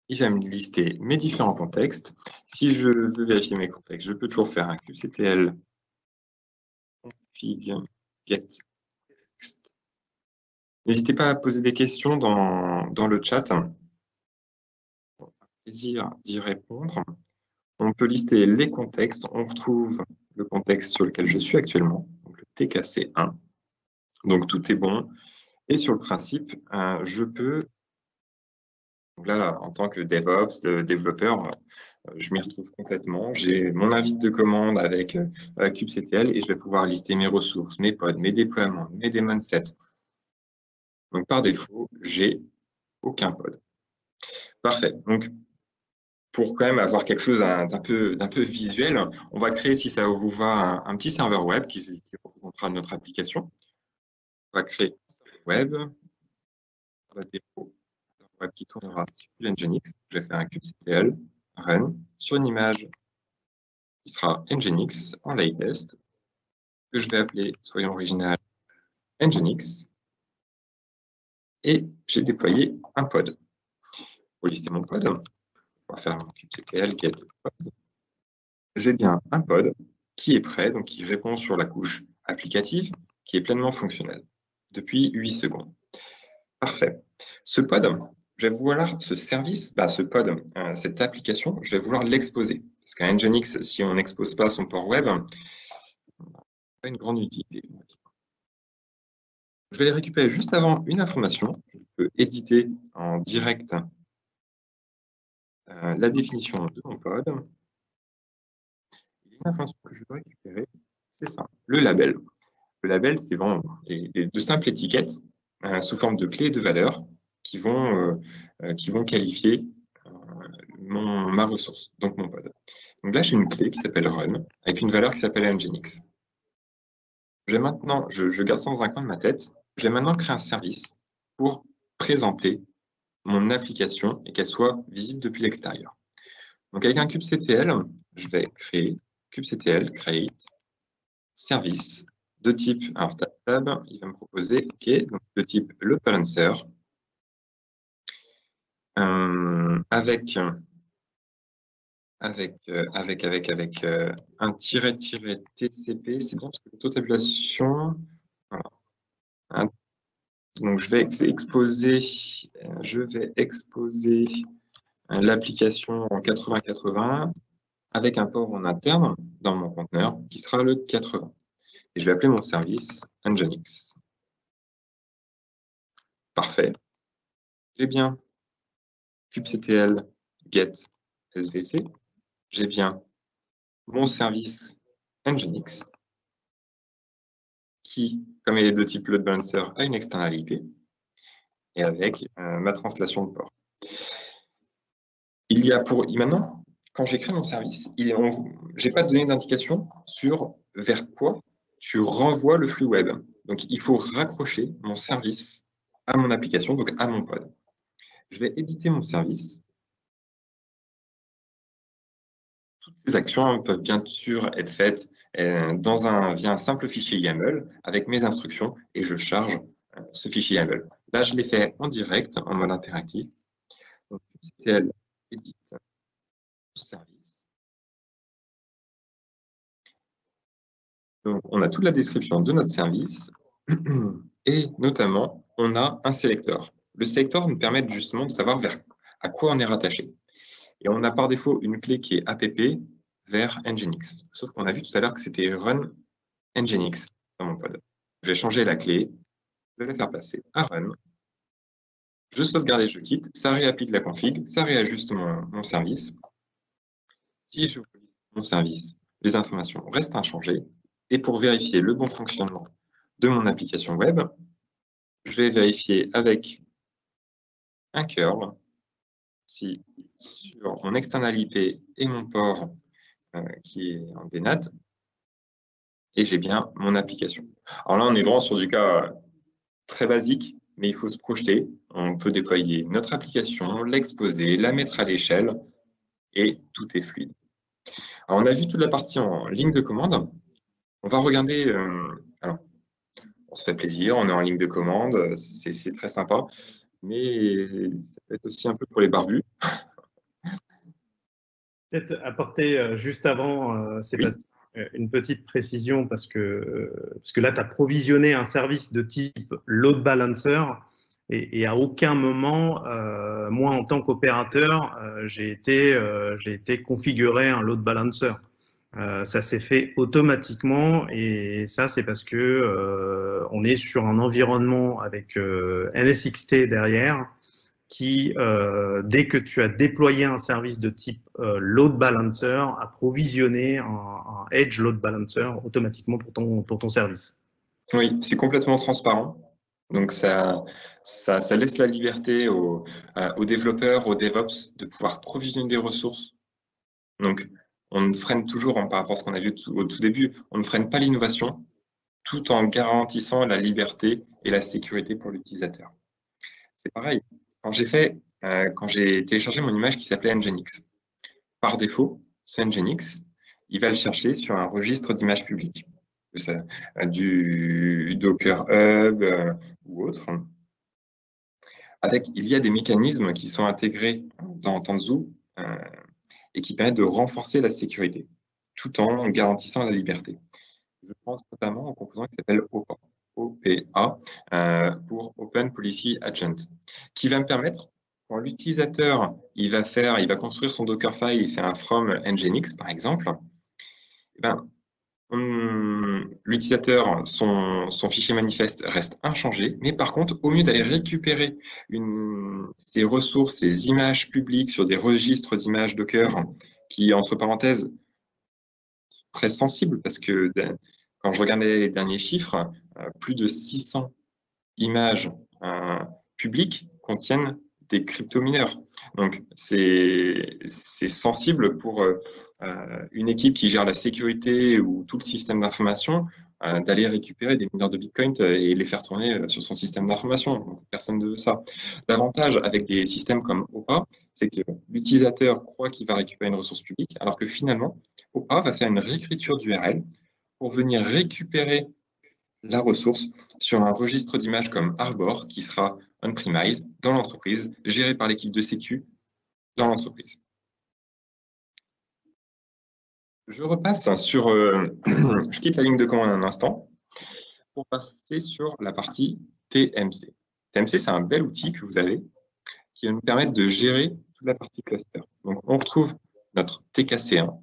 il va me lister mes différents contextes. Si je veux vérifier mes contextes, je peux toujours faire un kubectl config get text. N'hésitez pas à poser des questions dans le chat. Bon, plaisir d'y répondre. On peut lister les contextes. On retrouve le contexte sur lequel je suis actuellement, donc le TKC1. Donc tout est bon. Et sur le principe, je peux, donc là, en tant que DevOps, développeur, je m'y retrouve complètement. J'ai mon invite de commande avec kubectl et je vais pouvoir lister mes ressources, mes pods, mes déploiements, mes daemon sets. Donc par défaut, j'ai aucun pod. Parfait. Donc pour quand même avoir quelque chose d'un peu visuel, on va créer, si ça vous va, un petit serveur web qui représentera notre application. On va créer un serveur web, on va déposer un serveur web qui tournera sur Nginx. Je vais faire un kubectl run sur une image qui sera Nginx en latest, que je vais appeler, soyons original, Nginx. Et j'ai déployé un pod. Pour lister mon pod, on va faire un kubectl get pod. J'ai bien un pod qui est prêt, donc qui répond sur la couche applicative, qui est pleinement fonctionnel depuis 8 secondes. Parfait. Ce pod, je vais vouloir ce service, ce pod, cette application, je vais vouloir l'exposer. Parce qu'à Nginx, si on n'expose pas son port web, pas une grande utilité. Je vais les récupérer juste avant une information. Je peux éditer en direct la définition de mon pod. Une information que je veux récupérer, c'est ça, le label. Le label, c'est vraiment de simples étiquettes sous forme de clés et de valeurs qui vont qualifier ma ressource, donc mon pod. Donc là, j'ai une clé qui s'appelle run avec une valeur qui s'appelle nginx. Maintenant, je garde ça dans un coin de ma tête. Je vais maintenant créer un service pour présenter mon application et qu'elle soit visible depuis l'extérieur. Donc avec un kubectl, je vais créer kubectl create service de type, alors tab, il va me proposer, ok, donc de type load balancer avec un -TCP, c'est bon parce que l'auto-tabulation, voilà. Donc je vais exposer l'application en 80-80 avec un port en interne dans mon conteneur qui sera le 80. Et je vais appeler mon service Nginx. Parfait. J'ai bien kubectl get svc. J'ai bien mon service Nginx qui, comme il est de type load balancer, a une external IP et avec ma translation de port. Maintenant, quand j'écris mon service, je n'ai pas donné d'indication sur vers quoi tu renvoies le flux web. Donc, il faut raccrocher mon service à mon application, donc à mon pod. Je vais éditer mon service. Toutes ces actions peuvent bien sûr être faites via un simple fichier YAML avec mes instructions et je charge ce fichier YAML. Là, je l'ai fait en direct, en mode interactif. Donc, kubectl edit service. Donc, on a toute la description de notre service et notamment, on a un sélecteur. Le sélecteur nous permet justement de savoir à quoi on est rattaché. Et on a par défaut une clé qui est app vers Nginx. Sauf qu'on a vu tout à l'heure que c'était run Nginx dans mon pod. Je vais changer la clé, je vais la faire passer à run. Je sauvegarde et je quitte. Ça réapplique la config, ça réajuste mon service. Si je ouvre mon service, les informations restent inchangées. Et pour vérifier le bon fonctionnement de mon application web, je vais vérifier avec un curl si sur mon external IP et mon port qui est en DNAT, et j'ai bien mon application. Alors là, on est vraiment sur du cas très basique, mais il faut se projeter. On peut déployer notre application, l'exposer, la mettre à l'échelle, et tout est fluide. Alors, on a vu toute la partie en ligne de commande. On va regarder, alors, on se fait plaisir, on est en ligne de commande, c'est très sympa, mais ça peut être aussi un peu pour les barbus. Peut-être apporter juste avant, Sébastien, une petite précision parce que là, tu as provisionné un service de type load balancer et à aucun moment, moi, en tant qu'opérateur, j'ai été configurer un load balancer. Ça s'est fait automatiquement et ça, c'est parce que on est sur un environnement avec NSXT derrière qui, dès que tu as déployé un service de type load balancer, a provisionné un edge load balancer automatiquement pour ton service. Oui, c'est complètement transparent. Donc, ça laisse la liberté aux développeurs, aux DevOps de pouvoir provisionner des ressources. Donc, on ne freine toujours, par rapport à ce qu'on a vu au tout début, on ne freine pas l'innovation tout en garantissant la liberté et la sécurité pour l'utilisateur. C'est pareil. Quand j'ai téléchargé mon image qui s'appelait Nginx, par défaut, ce Nginx, il va le chercher sur un registre d'images publiques, du Docker Hub ou autre. Il y a des mécanismes qui sont intégrés dans Tanzu et qui permettent de renforcer la sécurité, tout en garantissant la liberté. Je pense notamment au composant qui s'appelle OPA, pour Open Policy Agent, qui va me permettre, quand l'utilisateur il va construire son Dockerfile, il fait un from Nginx par exemple, l'utilisateur, son fichier manifeste reste inchangé, mais par contre, au mieux d'aller récupérer ses ressources, ses images publiques sur des registres d'images Docker qui, entre parenthèses, très sensibles, parce que quand je regarde les derniers chiffres, plus de 600 images publiques contiennent des crypto-mineurs. Donc, c'est sensible pour une équipe qui gère la sécurité ou tout le système d'information d'aller récupérer des mineurs de Bitcoin et les faire tourner sur son système d'information. Personne ne veut ça. L'avantage avec des systèmes comme OPA, c'est que l'utilisateur croit qu'il va récupérer une ressource publique, alors que finalement, OPA va faire une réécriture d'URL pour venir récupérer la ressource sur un registre d'images comme Arbor qui sera on-premise dans l'entreprise, géré par l'équipe de sécu dans l'entreprise. Je repasse sur... je quitte la ligne de commande un instant pour passer sur la partie TMC. TMC, c'est un bel outil que vous avez qui va nous permettre de gérer toute la partie cluster. Donc, on retrouve notre TKC1.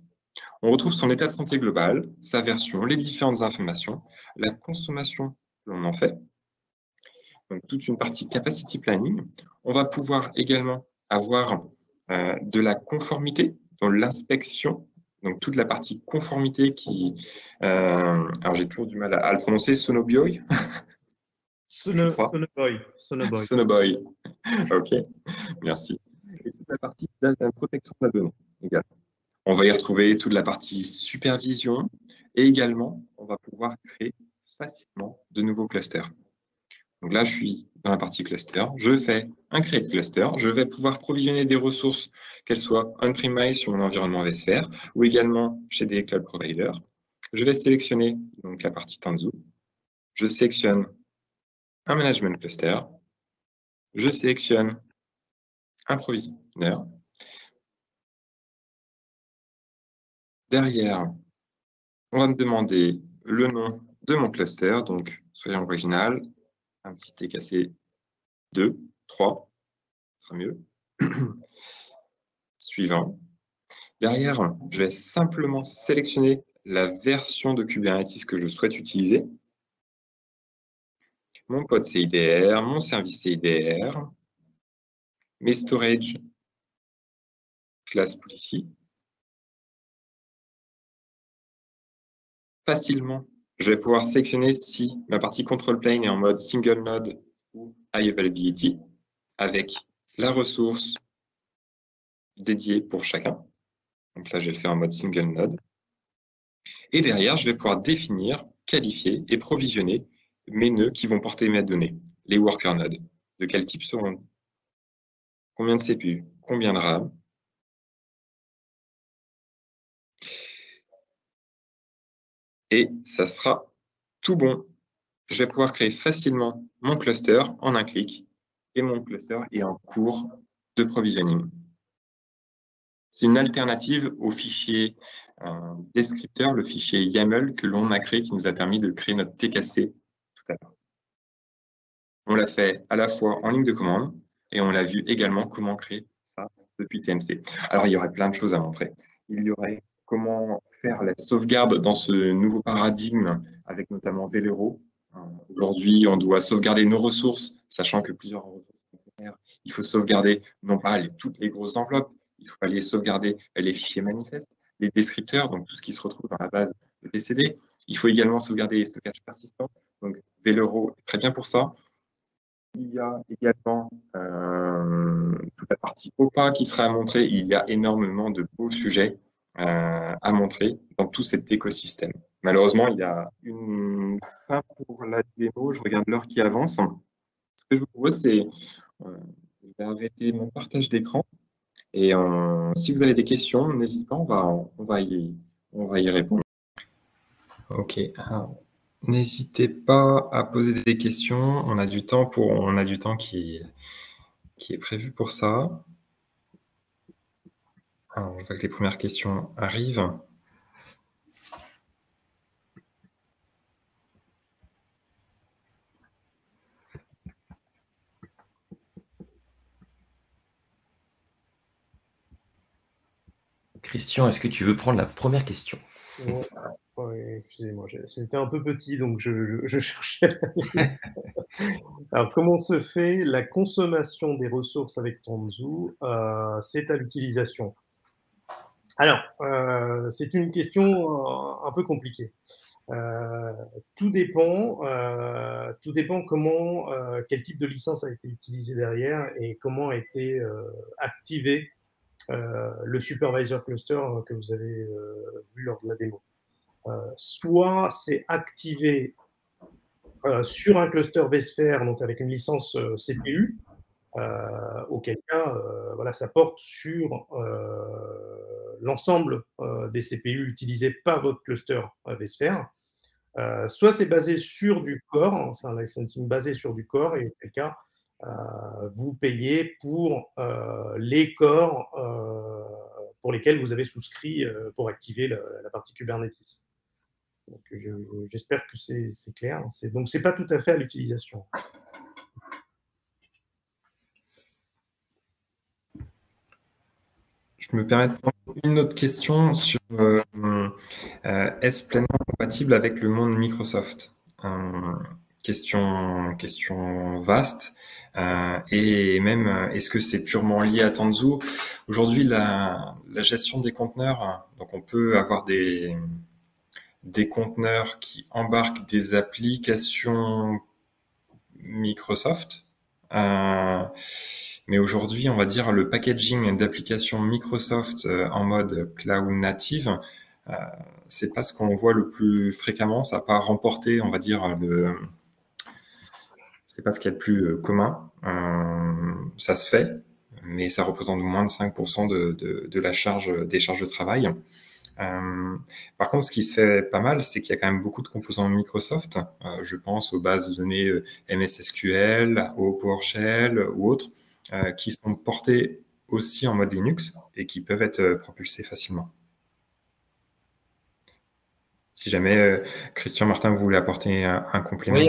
On retrouve son état de santé global, sa version, les différentes informations, la consommation que l'on en fait. Donc, toute une partie capacity planning. On va pouvoir également avoir de la conformité, dans l'inspection, donc toute la partie conformité qui... alors, j'ai toujours du mal à le prononcer, Sonoboy. Sonoboy. Sonoboy. OK, merci. Et toute la partie de la protection de la donnée également. On va y retrouver toute la partie supervision et également, on va pouvoir créer facilement de nouveaux clusters. Donc là, je suis dans la partie cluster. Je fais un create cluster. Je vais pouvoir provisionner des ressources, qu'elles soient on-premise sur mon environnement vSphere ou également chez des cloud providers. Je vais sélectionner donc la partie Tanzu. Je sélectionne un management cluster. Je sélectionne un provisionneur. Derrière, on va me demander le nom de mon cluster, donc soyons original, un petit TKC 2, 3, ce sera mieux. Suivant. Derrière, je vais simplement sélectionner la version de Kubernetes que je souhaite utiliser. Mon pod CIDR, mon service CIDR, mes storage class policy. Facilement, je vais pouvoir sélectionner si ma partie control plane est en mode single node ou high availability avec la ressource dédiée pour chacun. Donc là, je vais le faire en mode single node. Et derrière, je vais pouvoir définir, qualifier et provisionner mes nœuds qui vont porter mes données, les worker nodes. De quel type seront-ils? Combien de CPU? Combien de RAM? Et ça sera tout bon. Je vais pouvoir créer facilement mon cluster en un clic et mon cluster est en cours de provisioning. C'est une alternative au fichier descripteur, le fichier YAML que l'on a créé, qui nous a permis de créer notre TKC tout à l'heure. On l'a fait à la fois en ligne de commande et on l'a vu également comment créer ça depuis TMC. Alors, il y aurait plein de choses à montrer. Il y aurait comment faire la sauvegarde dans ce nouveau paradigme avec notamment Velero. Aujourd'hui, on doit sauvegarder nos ressources, sachant que plusieurs ressources containers, il faut sauvegarder non pas toutes les grosses enveloppes, il faut aller sauvegarder les fichiers manifestes, les descripteurs, donc tout ce qui se retrouve dans la base de TCD. Il faut également sauvegarder les stockages persistants. Donc, Velero est très bien pour ça. Il y a également toute la partie OPA qui sera à montrer. Il y a énormément de beaux sujets à montrer dans tout cet écosystème. Malheureusement, il y a une fin pour la démo. Je regarde l'heure qui avance. Ce que je vous propose, c'est je vais arrêter mon partage d'écran. Et si vous avez des questions, n'hésitez pas, on va y répondre. Ok. N'hésitez pas à poser des questions. On a du temps qui est prévu pour ça. Alors, je vois que les premières questions arrivent. Christian, est-ce que tu veux prendre la première question? Ouais, excusez-moi, c'était un peu petit, donc je cherchais. Alors, comment se fait la consommation des ressources avec Tanzu? C'est à l'utilisation. Alors, c'est une question un peu compliquée. Tout dépend quel type de licence a été utilisé derrière et comment a été activé le supervisor cluster que vous avez vu lors de la démo. Soit c'est activé sur un cluster vSphere, donc avec une licence CPU, auquel cas, voilà, ça porte sur l'ensemble des CPU utilisés par votre cluster vSphere. Soit c'est basé sur du core, c'est un licensing basé sur du core, et auquel cas, vous payez pour les cores pour lesquels vous avez souscrit pour activer la partie Kubernetes. Donc, j'espère que c'est clair. Donc, ce n'est pas tout à fait à l'utilisation. Je me permets de prendre une autre question sur est-ce pleinement compatible avec le monde Microsoft? Question vaste. Et même, est-ce que c'est purement lié à Tanzu? Aujourd'hui, la gestion des conteneurs, donc on peut avoir des conteneurs qui embarquent des applications Microsoft. Mais aujourd'hui, on va dire le packaging d'applications Microsoft en mode cloud native, c'est pas ce qu'on voit le plus fréquemment. Ça n'a pas remporté, on va dire, c'est pas ce qu'il y a de plus commun. Ça se fait, mais ça représente moins de 5% de la charge, des charges de travail. Par contre, ce qui se fait pas mal, c'est qu'il y a quand même beaucoup de composants Microsoft. Je pense aux bases de données MS SQL, au PowerShell ou autres, qui sont portés aussi en mode Linux et qui peuvent être propulsés facilement. Si jamais Christian Martin, vous voulez apporter un complément. Oui,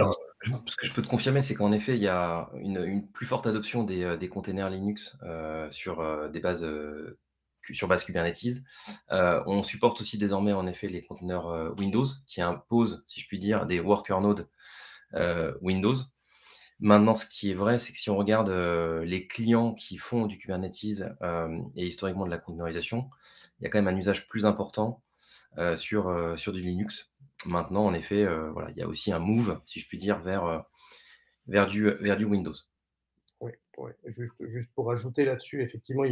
ce que je peux te confirmer, c'est qu'en effet, il y a une plus forte adoption des containers Linux sur des bases sur base Kubernetes. On supporte aussi désormais en effet les conteneurs Windows qui imposent, si je puis dire, des worker nodes Windows. Maintenant, ce qui est vrai, c'est que si on regarde les clients qui font du Kubernetes et historiquement de la containerisation, il y a quand même un usage plus important sur du Linux. Maintenant, en effet, voilà, il y a aussi un move, si je puis dire, vers du Windows. Oui, juste pour ajouter là-dessus, effectivement,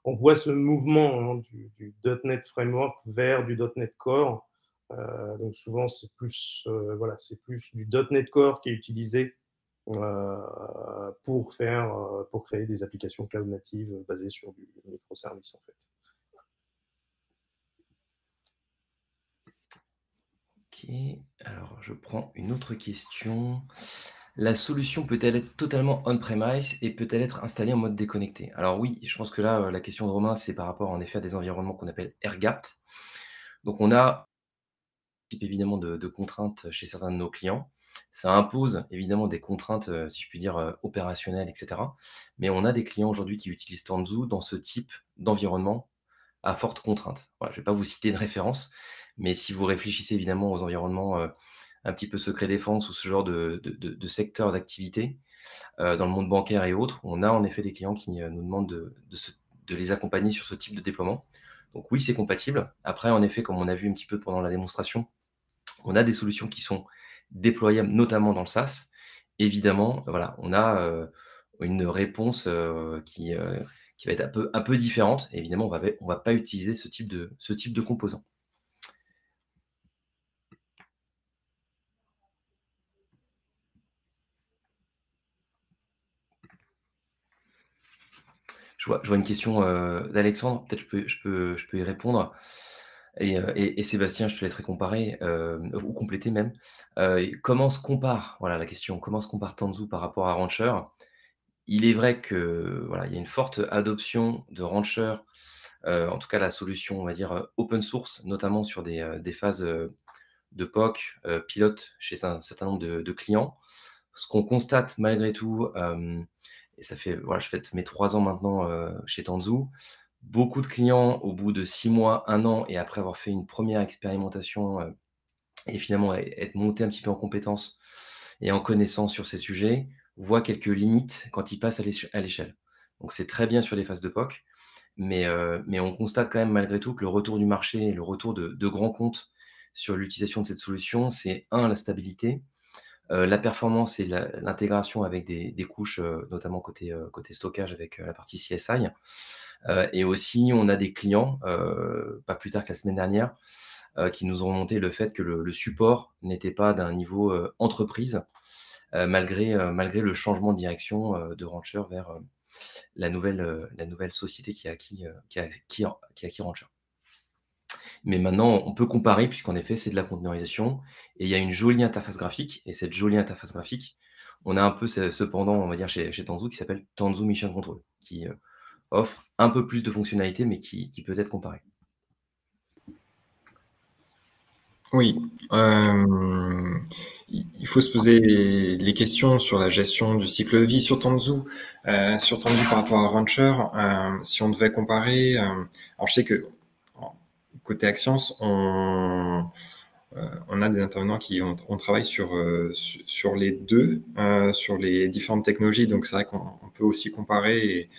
on voit ce mouvement du .NET Framework vers du .NET Core. Donc souvent, c'est plus du .NET Core qui est utilisé pour créer des applications cloud natives basées sur du microservice, en fait. Ok, alors je prends une autre question. La solution peut-elle être totalement on-premise et peut-elle être installée en mode déconnecté? Alors oui, je pense que là, la question de Romain, c'est par rapport en effet à des environnements qu'on appelle air-gapped. Donc on a un type évidemment de contraintes chez certains de nos clients. Ça impose évidemment des contraintes, si je puis dire, opérationnelles, etc. Mais on a des clients aujourd'hui qui utilisent Tanzu dans ce type d'environnement à forte contrainte. Voilà, je ne vais pas vous citer une référence, mais si vous réfléchissez évidemment aux environnements un petit peu secret défense ou ce genre de secteur d'activité dans le monde bancaire et autres, on a en effet des clients qui nous demandent de les accompagner sur ce type de déploiement. Donc oui, c'est compatible. Après, en effet, comme on a vu un petit peu pendant la démonstration, on a des solutions qui sont déployables notamment dans le SaaS évidemment, voilà, on a une réponse qui va être un peu différente. Évidemment, on va pas utiliser ce type de composant. Je vois une question d'Alexandre, peut-être je peux y répondre. Et Sébastien, je te laisserai comparer ou compléter même. Comment se compare, voilà la question, comment se compare Tanzu par rapport à Rancher? Il est vrai que voilà, il y a une forte adoption de Rancher, en tout cas la solution, on va dire, open source, notamment sur des phases de POC, pilote chez un certain nombre de clients. Ce qu'on constate malgré tout, et ça fait, voilà, je fête mes 3 ans maintenant chez Tanzu. Beaucoup de clients, au bout de 6 mois, 1 an, et après avoir fait une première expérimentation et finalement être monté un petit peu en compétences et en connaissance sur ces sujets, voient quelques limites quand ils passent à l'échelle. Donc c'est très bien sur les phases de POC, mais on constate quand même malgré tout que le retour du marché et le retour de grands comptes sur l'utilisation de cette solution, c'est la stabilité, la performance et l'intégration avec des couches, notamment côté stockage avec la partie CSI. Et aussi, on a des clients, pas plus tard que la semaine dernière, qui nous ont remonté le fait que le support n'était pas d'un niveau entreprise, malgré le changement de direction de Rancher vers la nouvelle société qui a acquis Rancher. Mais maintenant, on peut comparer, puisqu'en effet, c'est de la containerisation et il y a une jolie interface graphique. Et cette jolie interface graphique, on a un peu cependant, on va dire, chez Tanzu, qui s'appelle Tanzu Mission Control, qui offre un peu plus de fonctionnalités, mais qui peut être comparée. Oui, il faut se poser les questions sur la gestion du cycle de vie sur Tanzu par rapport à Rancher. Si on devait comparer, alors je sais que côté Axians, on a des intervenants on travaille sur les deux, sur les différentes technologies. Donc c'est vrai qu'on peut aussi comparer.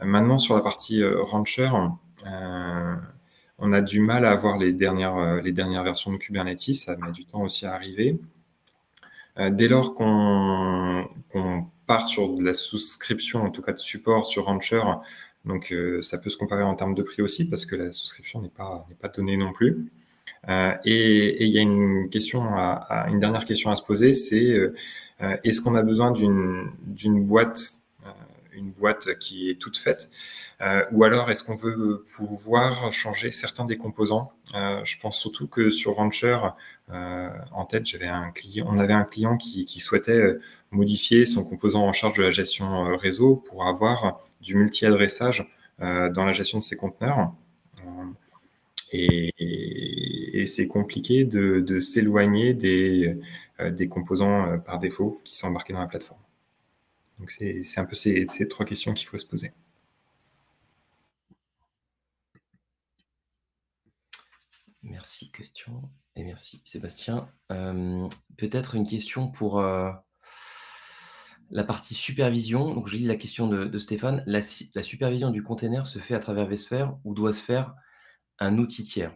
Maintenant sur la partie Rancher, on a du mal à avoir les dernières versions de Kubernetes, ça met du temps aussi à arriver. Dès lors qu'on part sur de la souscription, en tout cas de support sur Rancher, donc ça peut se comparer en termes de prix aussi, parce que la souscription n'est pas donnée non plus. Et il y a une dernière question à se poser, c'est est-ce qu'on a besoin d'une boîte qui est toute faite, ou alors est-ce qu'on veut pouvoir changer certains des composants? Je pense surtout que sur Rancher, en tête, on avait un client qui souhaitait modifier son composant en charge de la gestion réseau pour avoir du multi-adressage dans la gestion de ses conteneurs. Et c'est compliqué de s'éloigner des composants par défaut qui sont embarqués dans la plateforme. Donc c'est un peu ces 3 questions qu'il faut se poser. Merci question et merci Sébastien. Peut-être une question pour la partie supervision. Donc je lis la question de Stéphane. La supervision du container se fait à travers vSphere ou doit se faire un outil tiers?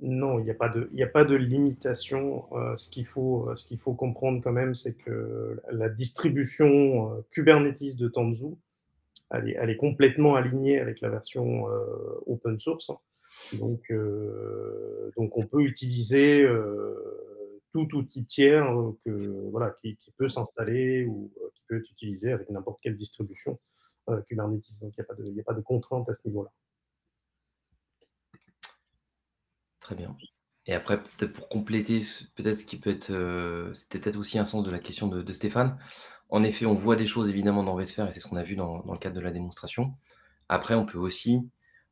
Non, il n'y a pas de limitation. Ce qu'il faut comprendre quand même, c'est que la distribution Kubernetes de Tanzu, elle est complètement alignée avec la version open source. Donc, on peut utiliser tout outil tiers qui peut s'installer ou qui peut être utilisé avec n'importe quelle distribution Kubernetes. Donc, il n'y a pas de contrainte à ce niveau-là. Très bien. Et après, peut-être pour compléter, peut-être ce qui peut être, c'était peut-être aussi un sens de la question de Stéphane. En effet, on voit des choses évidemment dans vSphere et c'est ce qu'on a vu dans le cadre de la démonstration. Après, on peut aussi,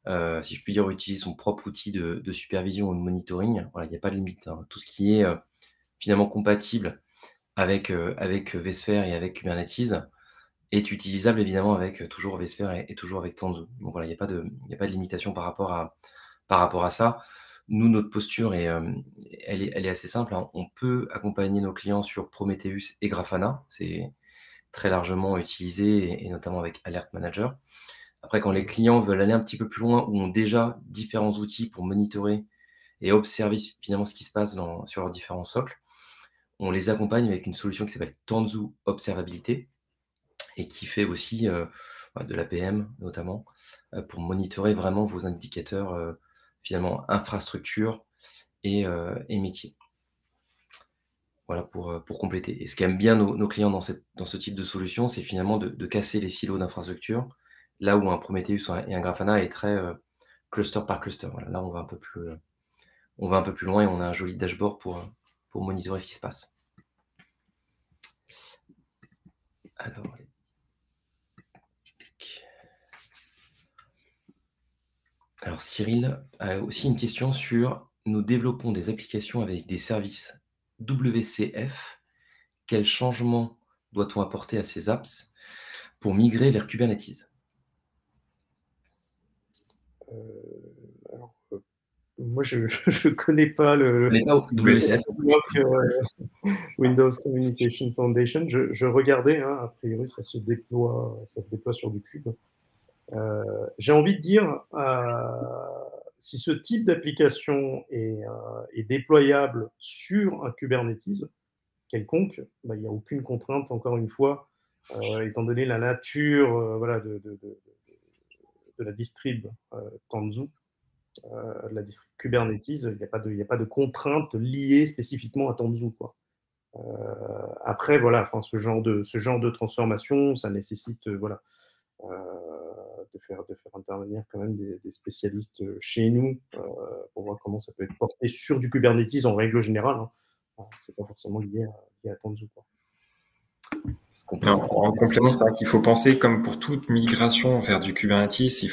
si je puis dire, utiliser son propre outil de supervision ou de monitoring. Voilà, il n'y a pas de limite, hein. Tout ce qui est finalement compatible avec vSphere et avec Kubernetes est utilisable évidemment avec toujours vSphere et toujours avec Tanzu. Donc voilà, il n'y a pas de limitation par rapport à ça. Nous, notre posture elle est assez simple, hein. On peut accompagner nos clients sur Prometheus et Grafana. C'est très largement utilisé et notamment avec Alert Manager. Après, quand les clients veulent aller un petit peu plus loin ou ont déjà différents outils pour monitorer et observer finalement ce qui se passe sur leurs différents socles. On les accompagne avec une solution qui s'appelle Tanzu Observabilité et qui fait aussi de l'APM notamment pour monitorer vraiment vos indicateurs finalement infrastructure et métier. Voilà pour compléter. Et ce qu'aiment bien nos clients dans ce type de solution, c'est finalement de casser les silos d'infrastructure, là où un Prometheus et un Grafana est très cluster par cluster. Voilà, là, on va un peu plus loin et on a un joli dashboard pour monitorer ce qui se passe. Alors Cyril a aussi une question sur « Nous développons des applications avec des services WCF. Quel changement doit-on apporter à ces apps pour migrer vers Kubernetes ?» Moi, je ne connais pas le WCF. Windows Communication Foundation. Je regardais, a priori, ça se déploie sur du cube. J'ai envie de dire, si ce type d'application est déployable sur un Kubernetes quelconque, il n'y a aucune contrainte, encore une fois, étant donné la nature de la distrib Tanzu, la distrib Kubernetes, il n'y a pas de contrainte liée spécifiquement à Tanzu, quoi. Après, voilà, ce genre de transformation, ça nécessite de faire intervenir quand même des spécialistes chez nous pour voir comment ça peut être porté sur du Kubernetes en règle générale. C'est pas forcément lié à Tanzu, quoi. En complément, c'est vrai qu'il faut penser, comme pour toute migration vers du Kubernetes,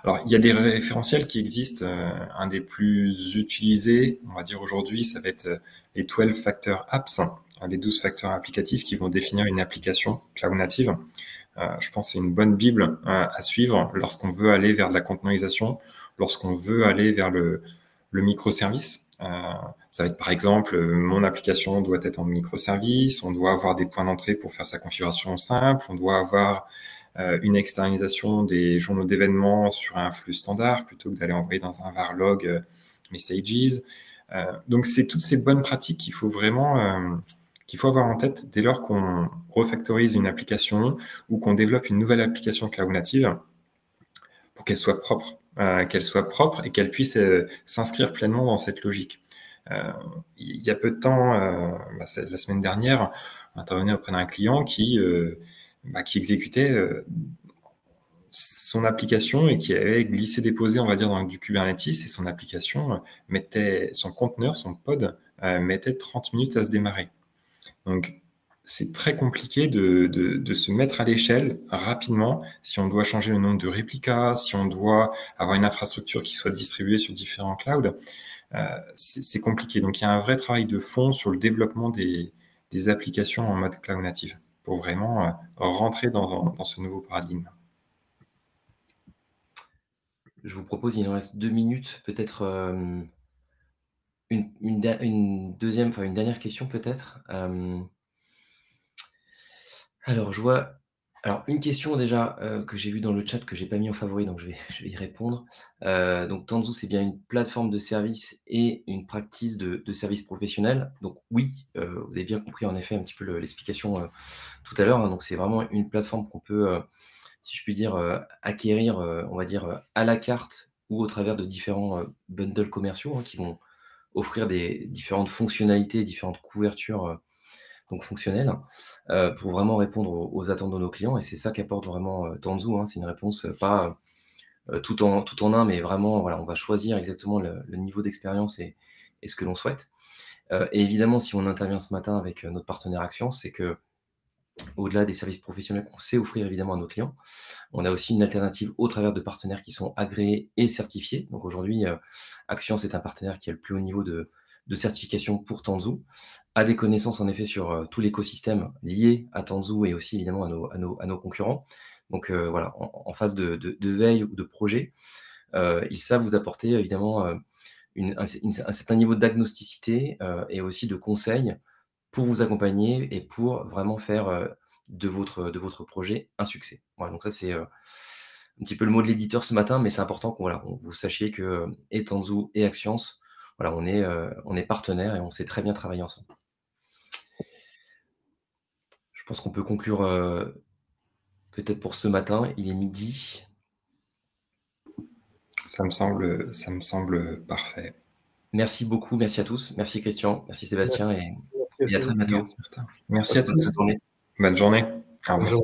alors, il y a des référentiels qui existent. Un des plus utilisés, on va dire aujourd'hui, ça va être les 12 Factor Apps, les 12 facteurs applicatifs qui vont définir une application cloud native. Je pense que c'est une bonne bible à suivre lorsqu'on veut aller vers de la containerisation, lorsqu'on veut aller vers le microservice. Ça va être par exemple, mon application doit être en microservice, on doit avoir des points d'entrée pour faire sa configuration simple, on doit avoir une externalisation des journaux d'événements sur un flux standard plutôt que d'aller envoyer dans un var log messages. Donc c'est toutes ces bonnes pratiques qu'il faut vraiment qu'il faut avoir en tête dès lors qu'on refactorise une application ou qu'on développe une nouvelle application cloud native pour qu'elle soit propre et qu'elle puisse s'inscrire pleinement dans cette logique. Il y a peu de temps, la semaine dernière, on intervenait auprès d'un client qui exécutait son application et qui avait glissé-déposé, on va dire, dans du Kubernetes, et son application son conteneur, son pod, mettait 30 minutes à se démarrer. Donc, c'est très compliqué de se mettre à l'échelle rapidement si on doit changer le nombre de réplicas, si on doit avoir une infrastructure qui soit distribuée sur différents clouds. C'est compliqué. Donc, il y a un vrai travail de fond sur le développement des applications en mode cloud native pour vraiment rentrer dans ce nouveau paradigme. Je vous propose, il nous reste 2 minutes, peut-être une dernière question peut-être. Alors, je vois une question déjà que j'ai vue dans le chat que je n'ai pas mis en favori, donc je vais y répondre. Donc, Tanzu, c'est bien une plateforme de service et une practice de service professionnel. Donc, oui, vous avez bien compris en effet un petit peu l'explication tout à l'heure. Donc, c'est vraiment une plateforme qu'on peut, si je puis dire, acquérir, on va dire, à la carte ou au travers de différents bundles commerciaux qui vont offrir des différentes fonctionnalités, différentes couvertures donc fonctionnelles, pour vraiment répondre aux attentes de nos clients. Et c'est ça qu'apporte vraiment Tanzu. C'est une réponse pas tout en un, mais vraiment, voilà, on va choisir exactement le niveau d'expérience et ce que l'on souhaite. Et évidemment, si on intervient ce matin avec notre partenaire Axians, c'est que au-delà des services professionnels qu'on sait offrir évidemment à nos clients, on a aussi une alternative au travers de partenaires qui sont agréés et certifiés. Donc aujourd'hui, Axians est un partenaire qui a le plus haut niveau de certification pour Tanzu, a des connaissances en effet sur tout l'écosystème lié à Tanzu et aussi évidemment à nos concurrents. Donc voilà, en phase de veille ou de projet, ils savent vous apporter évidemment un certain niveau d'agnosticité et aussi de conseils pour vous accompagner et pour vraiment faire de votre projet un succès. Voilà, donc ça, c'est un petit peu le mot de l'éditeur ce matin, mais c'est important que vous sachiez que et Tanzu et Axians voilà, on est partenaires et on sait très bien travailler ensemble. Je pense qu'on peut conclure peut-être pour ce matin. Il est midi. Ça me semble parfait. Merci beaucoup, merci à tous. Merci Christian, merci Sébastien et à très bientôt. Merci à tous. Bonne journée. Au revoir.